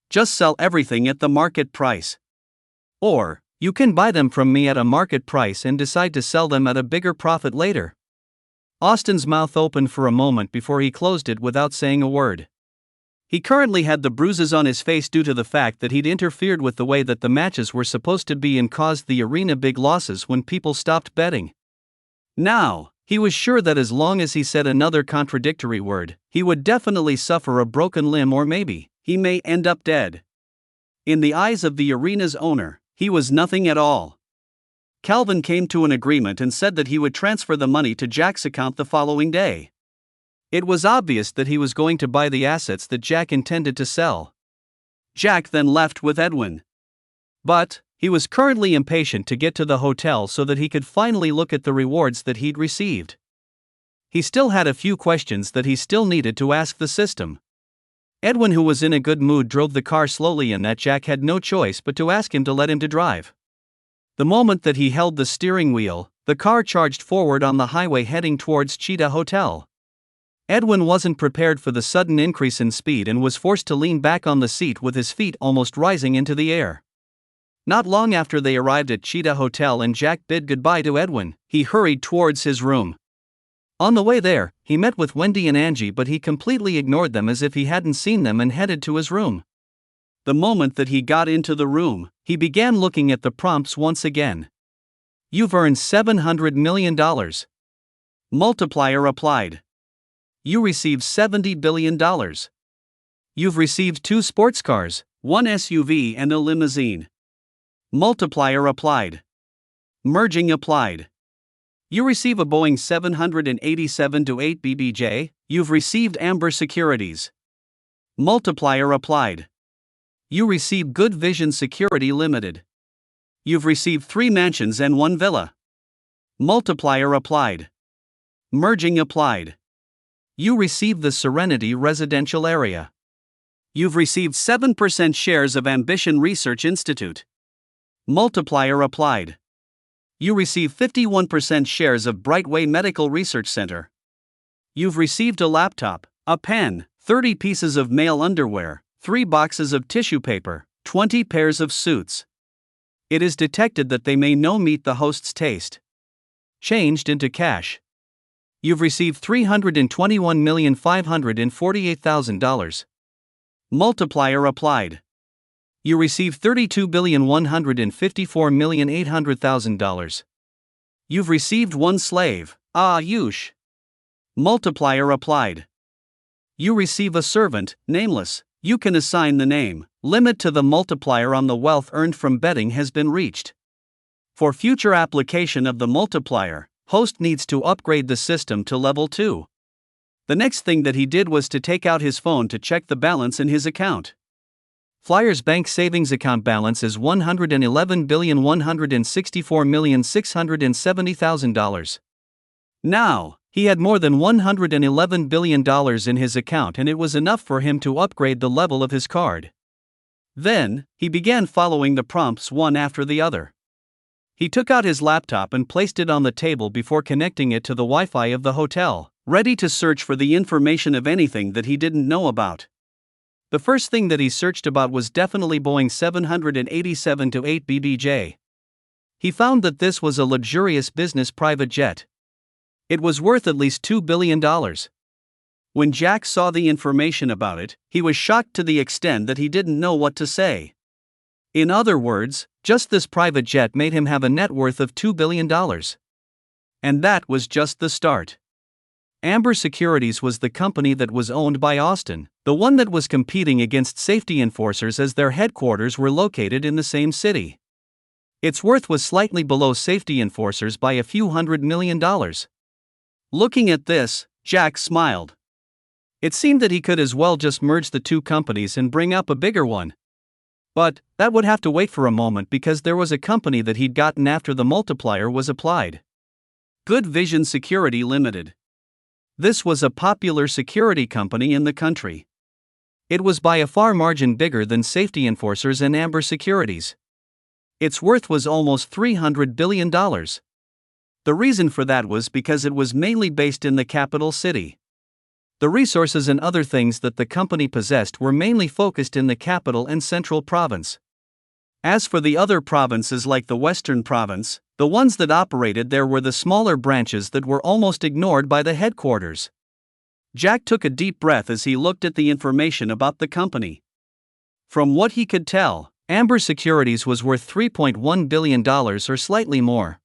Just sell everything at the market price. Or, you can buy them from me at a market price and decide to sell them at a bigger profit later." Austin's mouth opened for a moment before he closed it without saying a word. He currently had the bruises on his face due to the fact that he'd interfered with the way that the matches were supposed to be and caused the arena big losses when people stopped betting. Now, he was sure that as long as he said another contradictory word, he would definitely suffer a broken limb or maybe, he may end up dead. In the eyes of the arena's owner, he was nothing at all. Calvin came to an agreement and said that he would transfer the money to Jack's account the following day. It was obvious that he was going to buy the assets that Jack intended to sell. Jack then left with Edwin. But, he was currently impatient to get to the hotel so that he could finally look at the rewards that he'd received. He still had a few questions that he still needed to ask the system. Edwin, who was in a good mood, drove the car slowly and that Jack had no choice but to ask him to let him to drive. The moment that he held the steering wheel, the car charged forward on the highway heading towards Cheetah Hotel. Edwin wasn't prepared for the sudden increase in speed and was forced to lean back on the seat with his feet almost rising into the air. Not long after they arrived at Cheetah Hotel and Jack bid goodbye to Edwin, he hurried towards his room. On the way there, he met with Wendy and Angie, but he completely ignored them as if he hadn't seen them and headed to his room. The moment that he got into the room, he began looking at the prompts once again. "You've earned $700 million. Multiplier applied. You received $70 billion. You've received 2 sports cars, 1 SUV and a limousine. Multiplier applied. Merging applied. You receive a Boeing 787-8 BBJ, you've received Amber Securities. Multiplier applied. You receive Good Vision Security Limited. You've received 3 mansions and 1 villa. Multiplier applied. Merging applied. You received the Serenity Residential Area. You've received 7% shares of Ambition Research Institute. Multiplier applied. You receive 51% shares of Brightway Medical Research Center. You've received a laptop, a pen, 30 pieces of male underwear, 3 boxes of tissue paper, 20 pairs of suits. It is detected that they may no meet the host's taste. Changed into cash. You've received $321,548,000. Multiplier applied. You received $32,154,800,000. You've received 1 slave, Ayush. Multiplier applied. You receive a servant, nameless. You can assign the name. Limit to the multiplier on the wealth earned from betting has been reached. For future application of the multiplier, host needs to upgrade the system to level 2. The next thing that he did was to take out his phone to check the balance in his account. Flyers Bank savings account balance is $111,164,670,000. Now, he had more than $111 billion in his account and it was enough for him to upgrade the level of his card. Then, he began following the prompts one after the other. He took out his laptop and placed it on the table before connecting it to the Wi-Fi of the hotel, ready to search for the information of anything that he didn't know about. The first thing that he searched about was definitely Boeing 787-8 BBJ. He found that this was a luxurious business private jet. It was worth at least $2 billion. When Jack saw the information about it, he was shocked to the extent that he didn't know what to say. In other words, just this private jet made him have a net worth of $2 billion. And that was just the start. Amber Securities was the company that was owned by Austin, the one that was competing against safety enforcers as their headquarters were located in the same city. Its worth was slightly below safety enforcers by a few $100 million. Looking at this, Jack smiled. It seemed that he could as well just merge the two companies and bring up a bigger one. But that would have to wait for a moment because there was a company that he'd gotten after the multiplier was applied. Good Vision Security Limited. This was a popular security company in the country. It was by a far margin bigger than safety enforcers and Amber Securities. Its worth was almost $300 billion. The reason for that was because it was mainly based in the capital city. The resources and other things that the company possessed were mainly focused in the capital and central province. As for the other provinces like the Western Province, the ones that operated there were the smaller branches that were almost ignored by the headquarters. Jack took a deep breath as he looked at the information about the company. From what he could tell, Amber Securities was worth $3.1 billion or slightly more.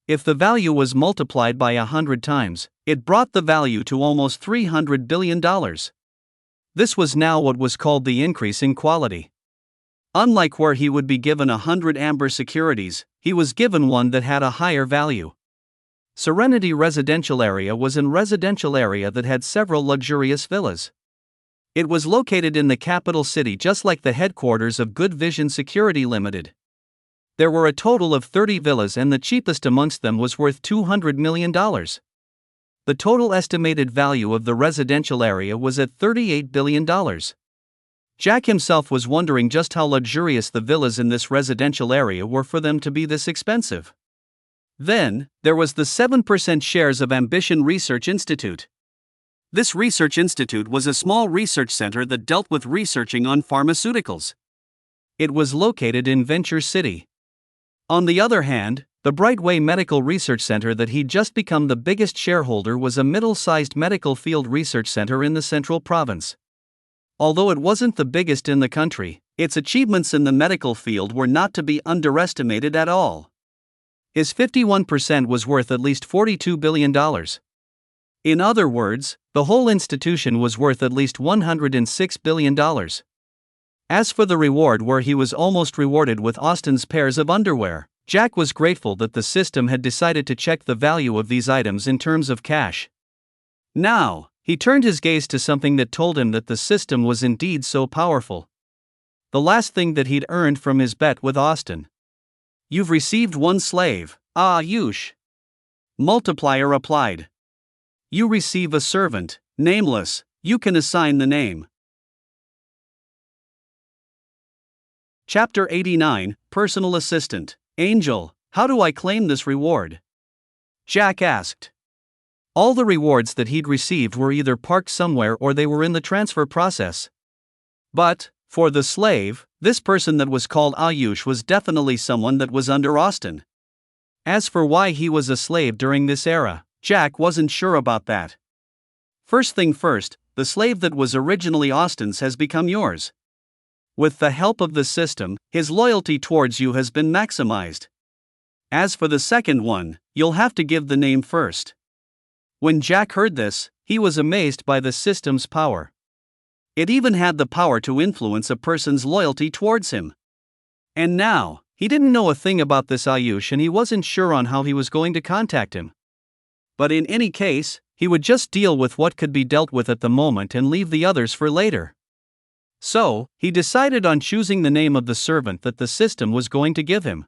If the value was multiplied by 100 times, it brought the value to almost $300 billion. This was now what was called the increase in quality. Unlike where he would be given 100 Amber Securities, he was given one that had a higher value. Serenity Residential Area was a residential area that had several luxurious villas. It was located in the capital city just like the headquarters of Good Vision Security Limited. There were a total of 30 villas and the cheapest amongst them was worth $200 million. The total estimated value of the residential area was at $38 billion. Jack himself was wondering just how luxurious the villas in this residential area were for them to be this expensive. Then, there was the 7% shares of Ambition Research Institute. This research institute was a small research center that dealt with researching on pharmaceuticals. It was located in Venture City. On the other hand, the Brightway Medical Research Center that he'd just become the biggest shareholder was a middle-sized medical field research center in the Central Province. Although it wasn't the biggest in the country, its achievements in the medical field were not to be underestimated at all. His 51% was worth at least $42 billion. In other words, the whole institution was worth at least $106 billion. As for the reward, where he was almost rewarded with Austin's pairs of underwear, Jack was grateful that the system had decided to check the value of these items in terms of cash. Now, he turned his gaze to something that told him that the system was indeed so powerful. The last thing that he'd earned from his bet with Austin. You've received one slave, Ayush. Multiplier applied. You receive a servant, nameless, you can assign the name. Chapter 89, Personal Assistant. Angel, how do I claim this reward? Jack asked. All the rewards that he'd received were either parked somewhere or they were in the transfer process. But, for the slave, this person that was called Ayush was definitely someone that was under Austin. As for why he was a slave during this era, Jack wasn't sure about that. First thing first, the slave that was originally Austin's has become yours. With the help of the system, his loyalty towards you has been maximized. As for the second one, you'll have to give the name first. When Jack heard this, he was amazed by the system's power. It even had the power to influence a person's loyalty towards him. And now, he didn't know a thing about this Ayush and he wasn't sure on how he was going to contact him. But in any case, he would just deal with what could be dealt with at the moment and leave the others for later. So, he decided on choosing the name of the servant that the system was going to give him.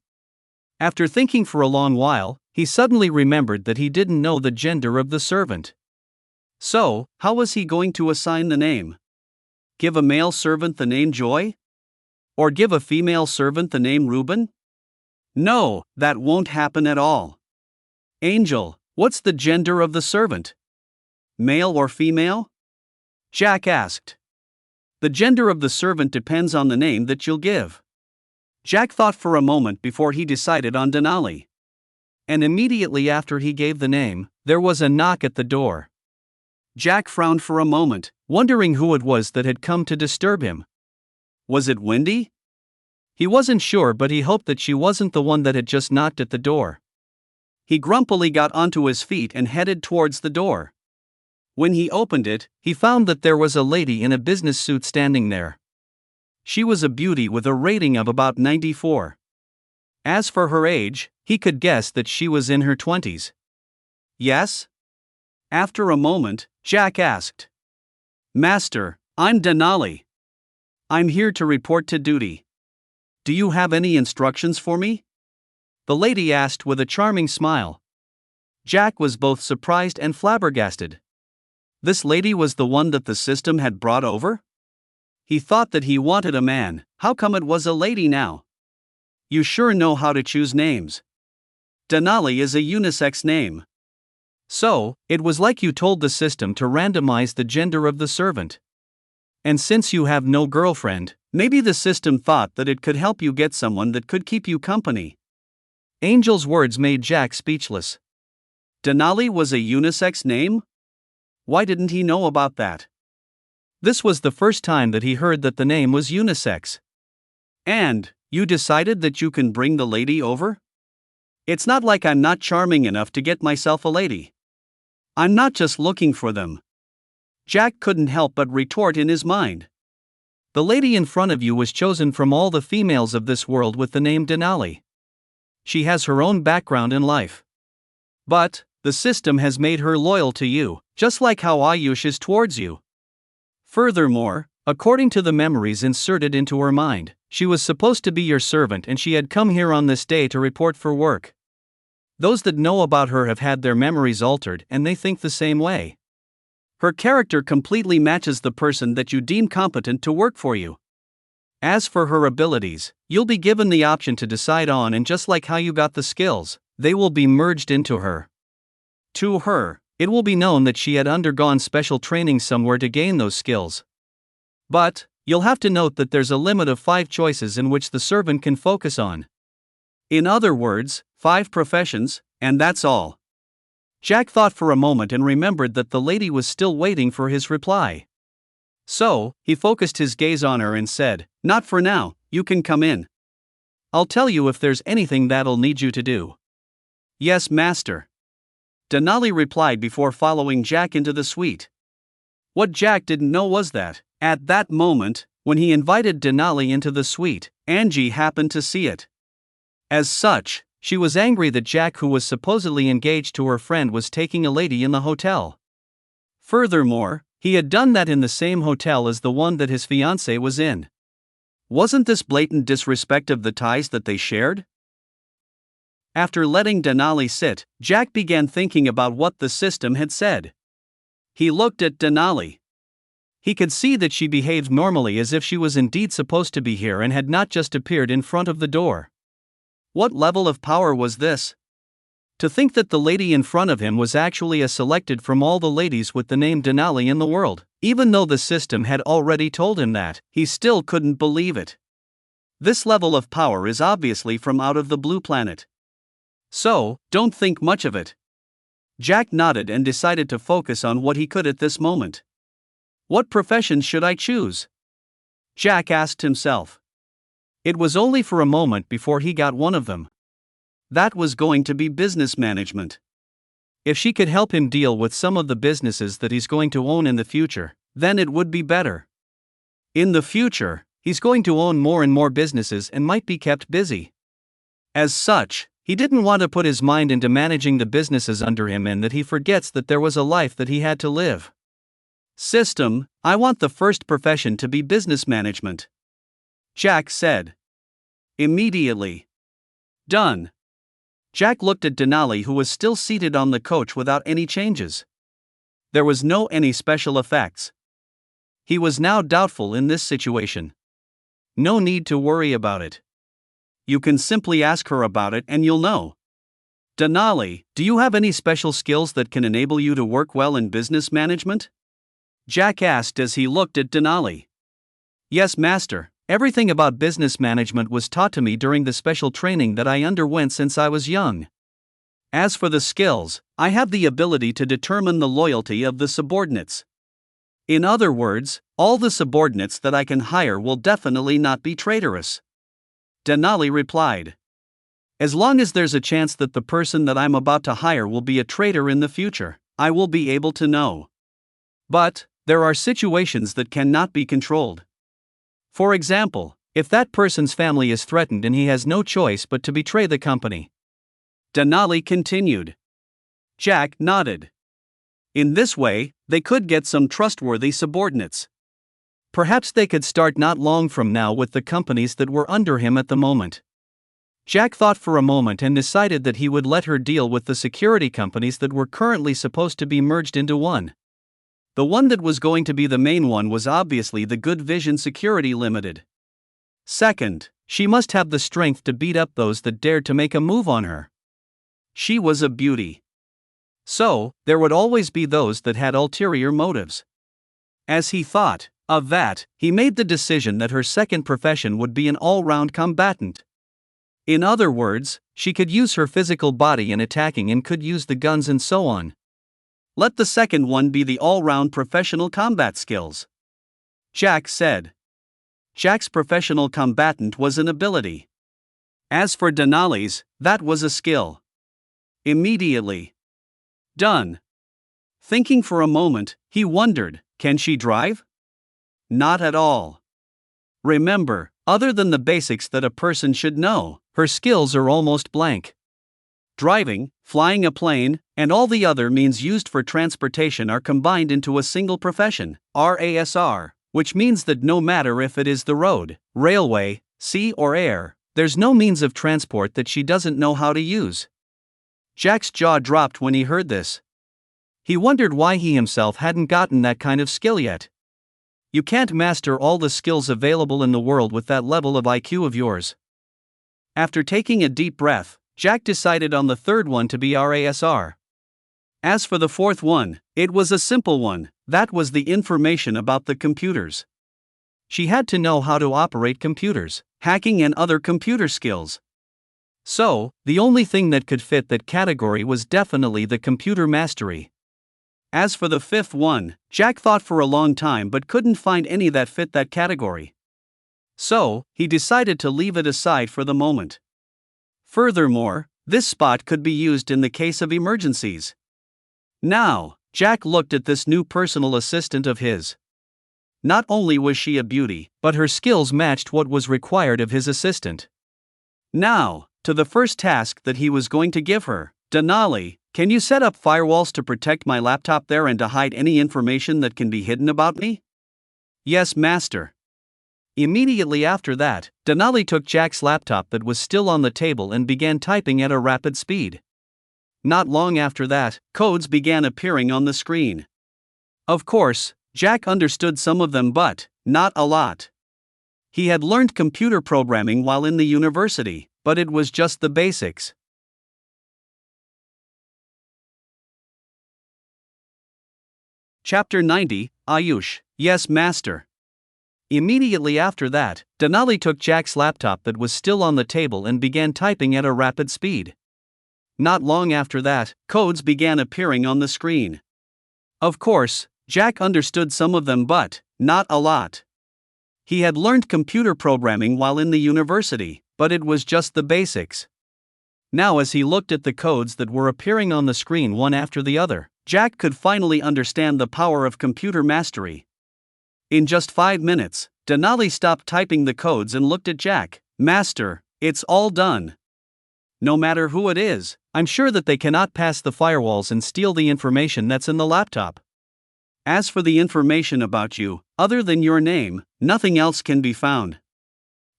After thinking for a long while, he suddenly remembered that he didn't know the gender of the servant. So, how was he going to assign the name? Give a male servant the name Joy? Or give a female servant the name Reuben? No, that won't happen at all. Angel, what's the gender of the servant? Male or female? Jack asked. The gender of the servant depends on the name that you'll give. Jack thought for a moment before he decided on Denali. And immediately after he gave the name, there was a knock at the door. Jack frowned for a moment, wondering who it was that had come to disturb him. Was it Wendy? He wasn't sure, but he hoped that she wasn't the one that had just knocked at the door. He grumpily got onto his feet and headed towards the door. When he opened it, he found that there was a lady in a business suit standing there. She was a beauty with a rating of about 94. As for her age, he could guess that she was in her 20s. Yes? After a moment, Jack asked. Master, I'm Denali. I'm here to report to duty. Do you have any instructions for me? The lady asked with a charming smile. Jack was both surprised and flabbergasted. This lady was the one that the system had brought over? He thought that he wanted a man, how come it was a lady now? You sure know how to choose names. Denali is a unisex name. So, it was like you told the system to randomize the gender of the servant. And since you have no girlfriend, maybe the system thought that it could help you get someone that could keep you company. Angel's words made Jack speechless. Denali was a unisex name? Why didn't he know about that? This was the first time that he heard that the name was unisex. And, you decided that you can bring the lady over? It's not like I'm not charming enough to get myself a lady. I'm not just looking for them. Jack couldn't help but retort in his mind. The lady in front of you was chosen from all the females of this world with the name Denali. She has her own background in life. But, the system has made her loyal to you, just like how Ayush is towards you. Furthermore, according to the memories inserted into her mind, she was supposed to be your servant and she had come here on this day to report for work. Those that know about her have had their memories altered and they think the same way. Her character completely matches the person that you deem competent to work for you. As for her abilities, you'll be given the option to decide on, and just like how you got the skills, they will be merged into her. To her, it will be known that she had undergone special training somewhere to gain those skills. But, you'll have to note that there's a limit of 5 choices in which the servant can focus on. In other words, 5 professions, and that's all. Jack thought for a moment and remembered that the lady was still waiting for his reply. So, he focused his gaze on her and said, "Not for now, you can come in. I'll tell you if there's anything that'll need you to do." "Yes, master." Denali replied before following Jack into the suite. What Jack didn't know was that, at that moment, when he invited Denali into the suite, Angie happened to see it. As such, she was angry that Jack, who was supposedly engaged to her friend, was taking a lady in the hotel. Furthermore, he had done that in the same hotel as the one that his fiancée was in. Wasn't this blatant disrespect of the ties that they shared? After letting Denali sit, Jack began thinking about what the system had said. He looked at Denali. He could see that she behaved normally, as if she was indeed supposed to be here and had not just appeared in front of the door. What level of power was this? To think that the lady in front of him was actually a selected from all the ladies with the name Denali in the world, even though the system had already told him that, he still couldn't believe it. This level of power is obviously from out of the blue planet. So, don't think much of it. Jack nodded and decided to focus on what he could at this moment. What profession should I choose? Jack asked himself. It was only for a moment before he got one of them. That was going to be business management. If she could help him deal with some of the businesses that he's going to own in the future, then it would be better. In the future, he's going to own more and more businesses and might be kept busy. As such, he didn't want to put his mind into managing the businesses under him and that he forgets that there was a life that he had to live. System, I want the first profession to be business management. Jack said. Immediately. Done. Jack looked at Denali, who was still seated on the coach without any changes. There was no any special effects. He was now doubtful in this situation. No need to worry about it. You can simply ask her about it and you'll know. Denali, do you have any special skills that can enable you to work well in business management? Jack asked as he looked at Denali. Yes, master. Everything about business management was taught to me during the special training that I underwent since I was young. As for the skills, I have the ability to determine the loyalty of the subordinates. In other words, all the subordinates that I can hire will definitely not be traitorous. Denali replied. As long as there's a chance that the person that I'm about to hire will be a traitor in the future, I will be able to know. But there are situations that cannot be controlled. For example, if that person's family is threatened and he has no choice but to betray the company. Denali continued. Jack nodded. In this way, they could get some trustworthy subordinates. Perhaps they could start not long from now with the companies that were under him at the moment. Jack thought for a moment and decided that he would let her deal with the security companies that were currently supposed to be merged into one. The one that was going to be the main one was obviously the Good Vision Security Limited. Second, she must have the strength to beat up those that dared to make a move on her. She was a beauty. So, there would always be those that had ulterior motives. As he thought of that, he made the decision that her second profession would be an all-round combatant. In other words, she could use her physical body in attacking and could use the guns and so on. Let the second one be the all-round professional combat skills. Jack said. Jack's professional combatant was an ability. As for Denali's, that was a skill. Immediately. Done. Thinking for a moment, he wondered, can she drive? Not at all. Remember, other than the basics that a person should know, her skills are almost blank. Driving, flying a plane, and all the other means used for transportation are combined into a single profession, RASR, which means that no matter if it is the road, railway, sea or air, there's no means of transport that she doesn't know how to use. Jack's jaw dropped when he heard this. He wondered why he himself hadn't gotten that kind of skill yet. You can't master all the skills available in the world with that level of IQ of yours. After taking a deep breath, Jack decided on the third one to be RASR. As for the fourth one, it was a simple one, that was the information about the computers. She had to know how to operate computers, hacking and other computer skills. So, the only thing that could fit that category was definitely the computer mastery. As for the fifth one, Jack thought for a long time but couldn't find any that fit that category. So, he decided to leave it aside for the moment. Furthermore, this spot could be used in the case of emergencies. Now, Jack looked at this new personal assistant of his. Not only was she a beauty, but her skills matched what was required of his assistant. Now, to the first task that he was going to give her. Denali, can you set up firewalls to protect my laptop there and to hide any information that can be hidden about me? Yes, master. Immediately after that, Denali took Jack's laptop that was still on the table and began typing at a rapid speed. Not long after that, codes began appearing on the screen. Of course, Jack understood some of them but not a lot. He had learned computer programming while in the university, but it was just the basics. Chapter 90, Ayush, Yes, Master. Immediately after that, Denali took Jack's laptop that was still on the table and began typing at a rapid speed. Not long after that, codes began appearing on the screen. Of course, Jack understood some of them but not a lot. He had learned computer programming while in the university, but it was just the basics. Now as he looked at the codes that were appearing on the screen one after the other, Jack could finally understand the power of computer mastery. In just 5 minutes, Denali stopped typing the codes and looked at Jack. Master, it's all done. No matter who it is, I'm sure that they cannot pass the firewalls and steal the information that's in the laptop. As for the information about you, other than your name, nothing else can be found.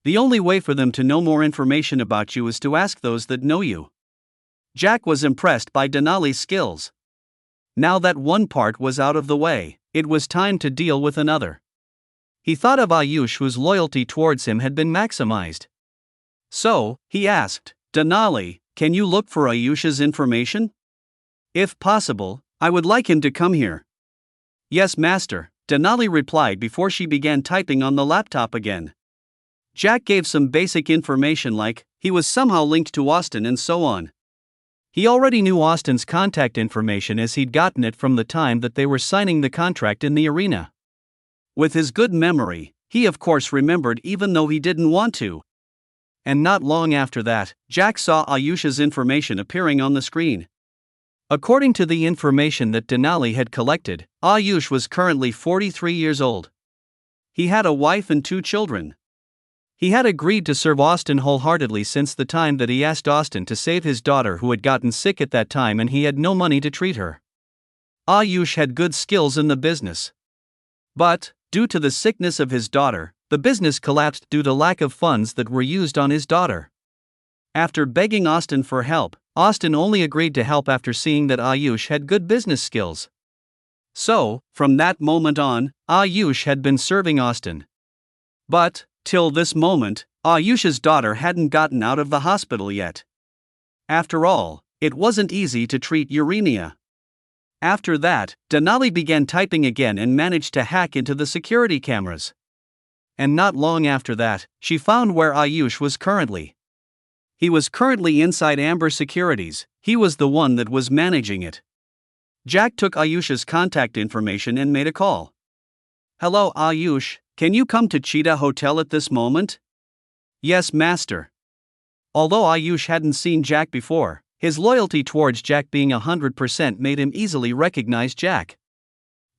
The only way for them to know more information about you is to ask those that know you. Jack was impressed by Denali's skills. Now that one part was out of the way, it was time to deal with another. He thought of Ayush, whose loyalty towards him had been maximized. So, he asked, Denali, can you look for Ayush's information? If possible, I would like him to come here. Yes, master, Denali replied before she began typing on the laptop again. Jack gave some basic information like he was somehow linked to Austin and so on. He already knew Austin's contact information as he'd gotten it from the time that they were signing the contract in the arena. With his good memory, he of course remembered even though he didn't want to. And not long after that, Jack saw Ayush's information appearing on the screen. According to the information that Denali had collected, Ayush was currently 43 years old. He had a wife and 2 children. He had agreed to serve Austin wholeheartedly since the time that he asked Austin to save his daughter who had gotten sick at that time and he had no money to treat her. Ayush had good skills in the business. But, due to the sickness of his daughter, the business collapsed due to lack of funds that were used on his daughter. After begging Austin for help, Austin only agreed to help after seeing that Ayush had good business skills. So, from that moment on, Ayush had been serving Austin. But, till this moment, Ayush's daughter hadn't gotten out of the hospital yet. After all, it wasn't easy to treat uremia. After that, Denali began typing again and managed to hack into the security cameras. And not long after that, she found where Ayush was currently. He was currently inside Amber Securities. He was the one that was managing it. Jack took Ayush's contact information and made a call. "Hello Ayush, can you come to Cheetah Hotel at this moment?" "Yes, master." Although Ayush hadn't seen Jack before, his loyalty towards Jack being 100% made him easily recognize Jack.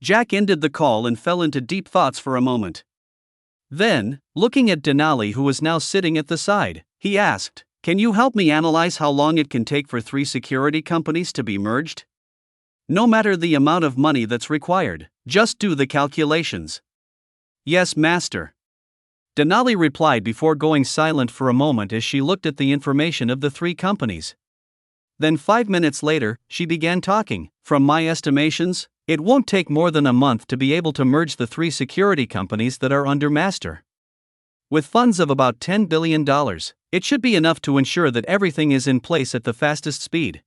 Jack ended the call and fell into deep thoughts for a moment. Then, looking at Denali who was now sitting at the side, he asked, "Can you help me analyze how long it can take for 3 security companies to be merged? No matter the amount of money that's required, just do the calculations." "Yes, master." Denali replied before going silent for a moment as she looked at the information of the 3 companies. Then 5 minutes later, she began talking. "From my estimations, it won't take more than a month to be able to merge the 3 security companies that are under master. With funds of about $10 billion, it should be enough to ensure that everything is in place at the fastest speed.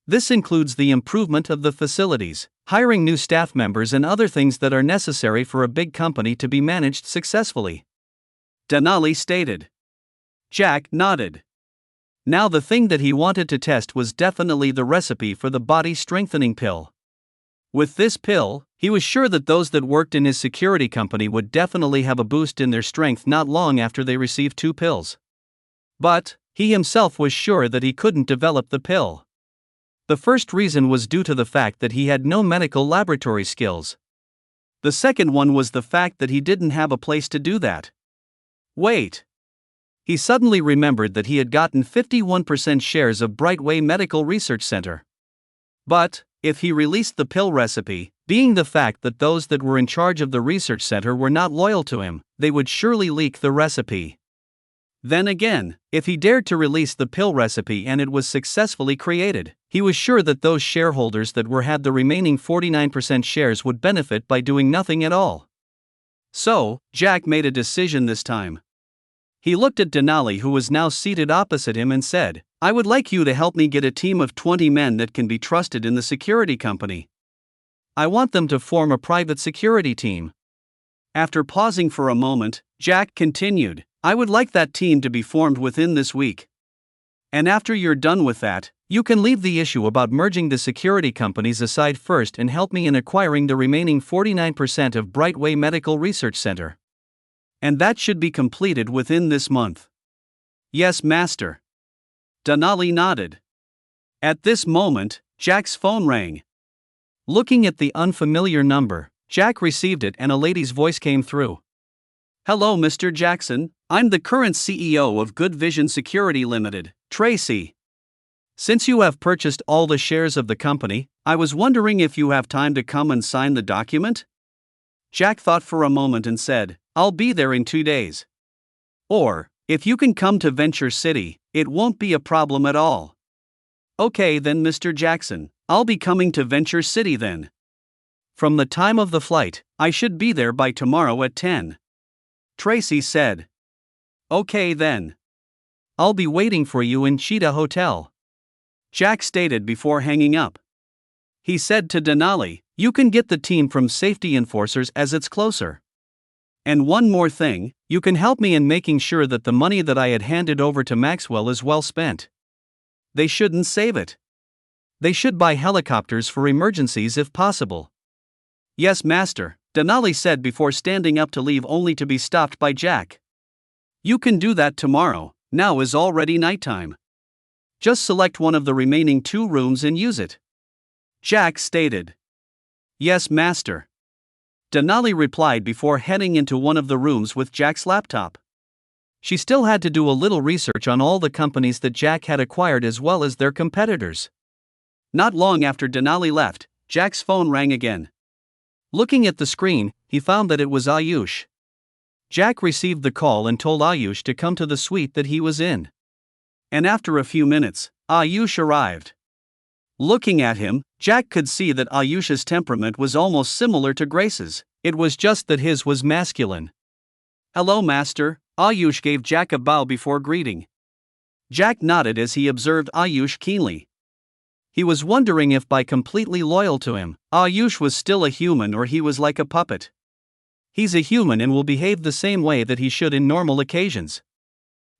This includes the improvement of the facilities, hiring new staff members and other things that are necessary for a big company to be managed successfully," Denali stated. Jack nodded. Now the thing that he wanted to test was definitely the recipe for the body strengthening pill. With this pill, he was sure that those that worked in his security company would definitely have a boost in their strength not long after they received 2 pills. But, he himself was sure that he couldn't develop the pill. The first reason was due to the fact that he had no medical laboratory skills. The second one was the fact that he didn't have a place to do that. Wait. He suddenly remembered that he had gotten 51% shares of Brightway Medical Research Center. But, if he released the pill recipe, being the fact that those that were in charge of the research center were not loyal to him, they would surely leak the recipe. Then again, if he dared to release the pill recipe and it was successfully created, he was sure that those shareholders that had the remaining 49% shares would benefit by doing nothing at all. So, Jack made a decision this time. He looked at Denali who was now seated opposite him and said, "I would like you to help me get a team of 20 men that can be trusted in the security company. I want them to form a private security team." After pausing for a moment, Jack continued, "I would like that team to be formed within this week. And after you're done with that, you can leave the issue about merging the security companies aside first and help me in acquiring the remaining 49% of Brightway Medical Research Center. And that should be completed within this month." "Yes, master." Denali nodded. At this moment, Jack's phone rang. Looking at the unfamiliar number, Jack received it and a lady's voice came through. "Hello, Mr. Jackson, I'm the current CEO of Good Vision Security Limited, Tracy. Since you have purchased all the shares of the company, I was wondering if you have time to come and sign the document?" Jack thought for a moment and said, "I'll be there in 2 days. Or, if you can come to Venture City, it won't be a problem at all." "Okay then, Mr. Jackson, I'll be coming to Venture City then. From the time of the flight, I should be there by tomorrow at 10. Tracy said. "Okay then. I'll be waiting for you in Cheetah Hotel," Jack stated before hanging up. He said to Denali, You can get the team from safety enforcers as it's closer. And one more thing, you can help me in making sure that the money that I had handed over to Maxwell is well spent. They shouldn't save it. They should buy helicopters for emergencies if possible. Yes, master, Denali said before standing up to leave, only to be stopped by Jack. You can do that tomorrow, now is already nighttime. Just select one of the remaining 2 rooms and use it. Jack stated. Yes, master. Denali replied before heading into one of the rooms with Jack's laptop. She still had to do a little research on all the companies that Jack had acquired as well as their competitors. Not long after Denali left, Jack's phone rang again. Looking at the screen, he found that it was Ayush. Jack received the call and told Ayush to come to the suite that he was in. And after a few minutes, Ayush arrived. Looking at him, Jack could see that Ayush's temperament was almost similar to Grace's, it was just that his was masculine. Hello, master, Ayush gave Jack a bow before greeting. Jack nodded as he observed Ayush keenly. He was wondering if by completely loyal to him, Ayush was still a human or he was like a puppet. He's a human and will behave the same way that he should in normal occasions.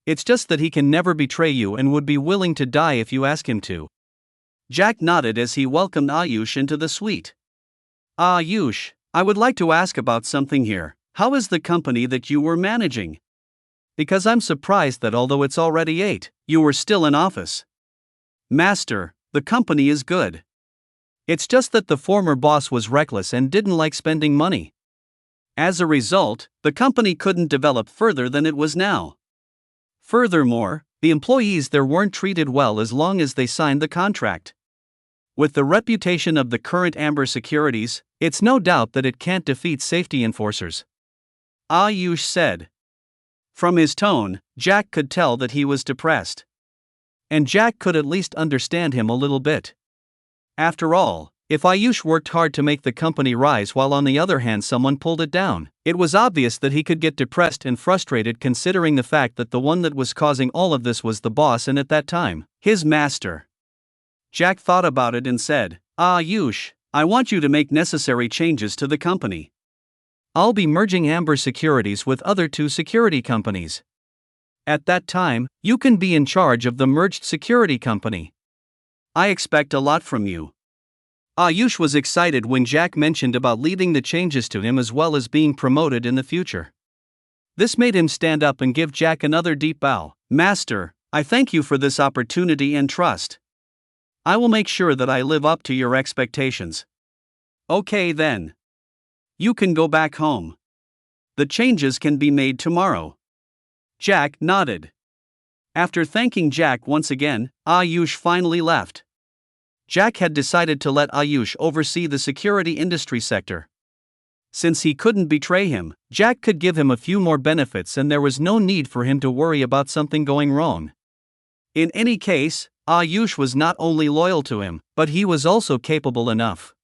It's just that he can never betray you and would be willing to die if you ask him to. Jack nodded as he welcomed Ayush into the suite. Ayush, I would like to ask about something here. How is the company that you were managing? Because I'm surprised that although it's already 8, you were still in office. Master, the company is good. It's just that the former boss was reckless and didn't like spending money. As a result, the company couldn't develop further than it was now. Furthermore, the employees there weren't treated well as long as they signed the contract. With the reputation of the current Amber Securities, it's no doubt that it can't defeat safety enforcers. Ayush said. From his tone, Jack could tell that he was depressed. And Jack could at least understand him a little bit. After all, if Ayush worked hard to make the company rise while on the other hand someone pulled it down, it was obvious that he could get depressed and frustrated considering the fact that the one that was causing all of this was the boss and at that time, his master. Jack thought about it and said, Ayush, I want you to make necessary changes to the company. I'll be merging Amber Securities with other 2 security companies. At that time, you can be in charge of the merged security company. I expect a lot from you. Ayush was excited when Jack mentioned about leading the changes to him as well as being promoted in the future. This made him stand up and give Jack another deep bow. Master, I thank you for this opportunity and trust. I will make sure that I live up to your expectations. Okay then. You can go back home. The changes can be made tomorrow. Jack nodded. After thanking Jack once again, Ayush finally left. Jack had decided to let Ayush oversee the security industry sector. Since he couldn't betray him, Jack could give him a few more benefits and there was no need for him to worry about something going wrong. In any case, Ayush was not only loyal to him, but he was also capable enough.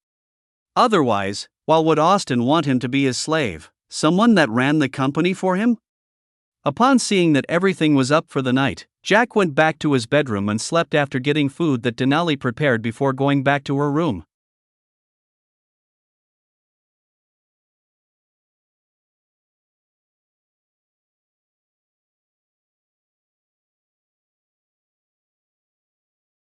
Otherwise, why would Austin want him to be his slave, someone that ran the company for him? Upon seeing that everything was up for the night, Jack went back to his bedroom and slept after getting food that Denali prepared before going back to her room.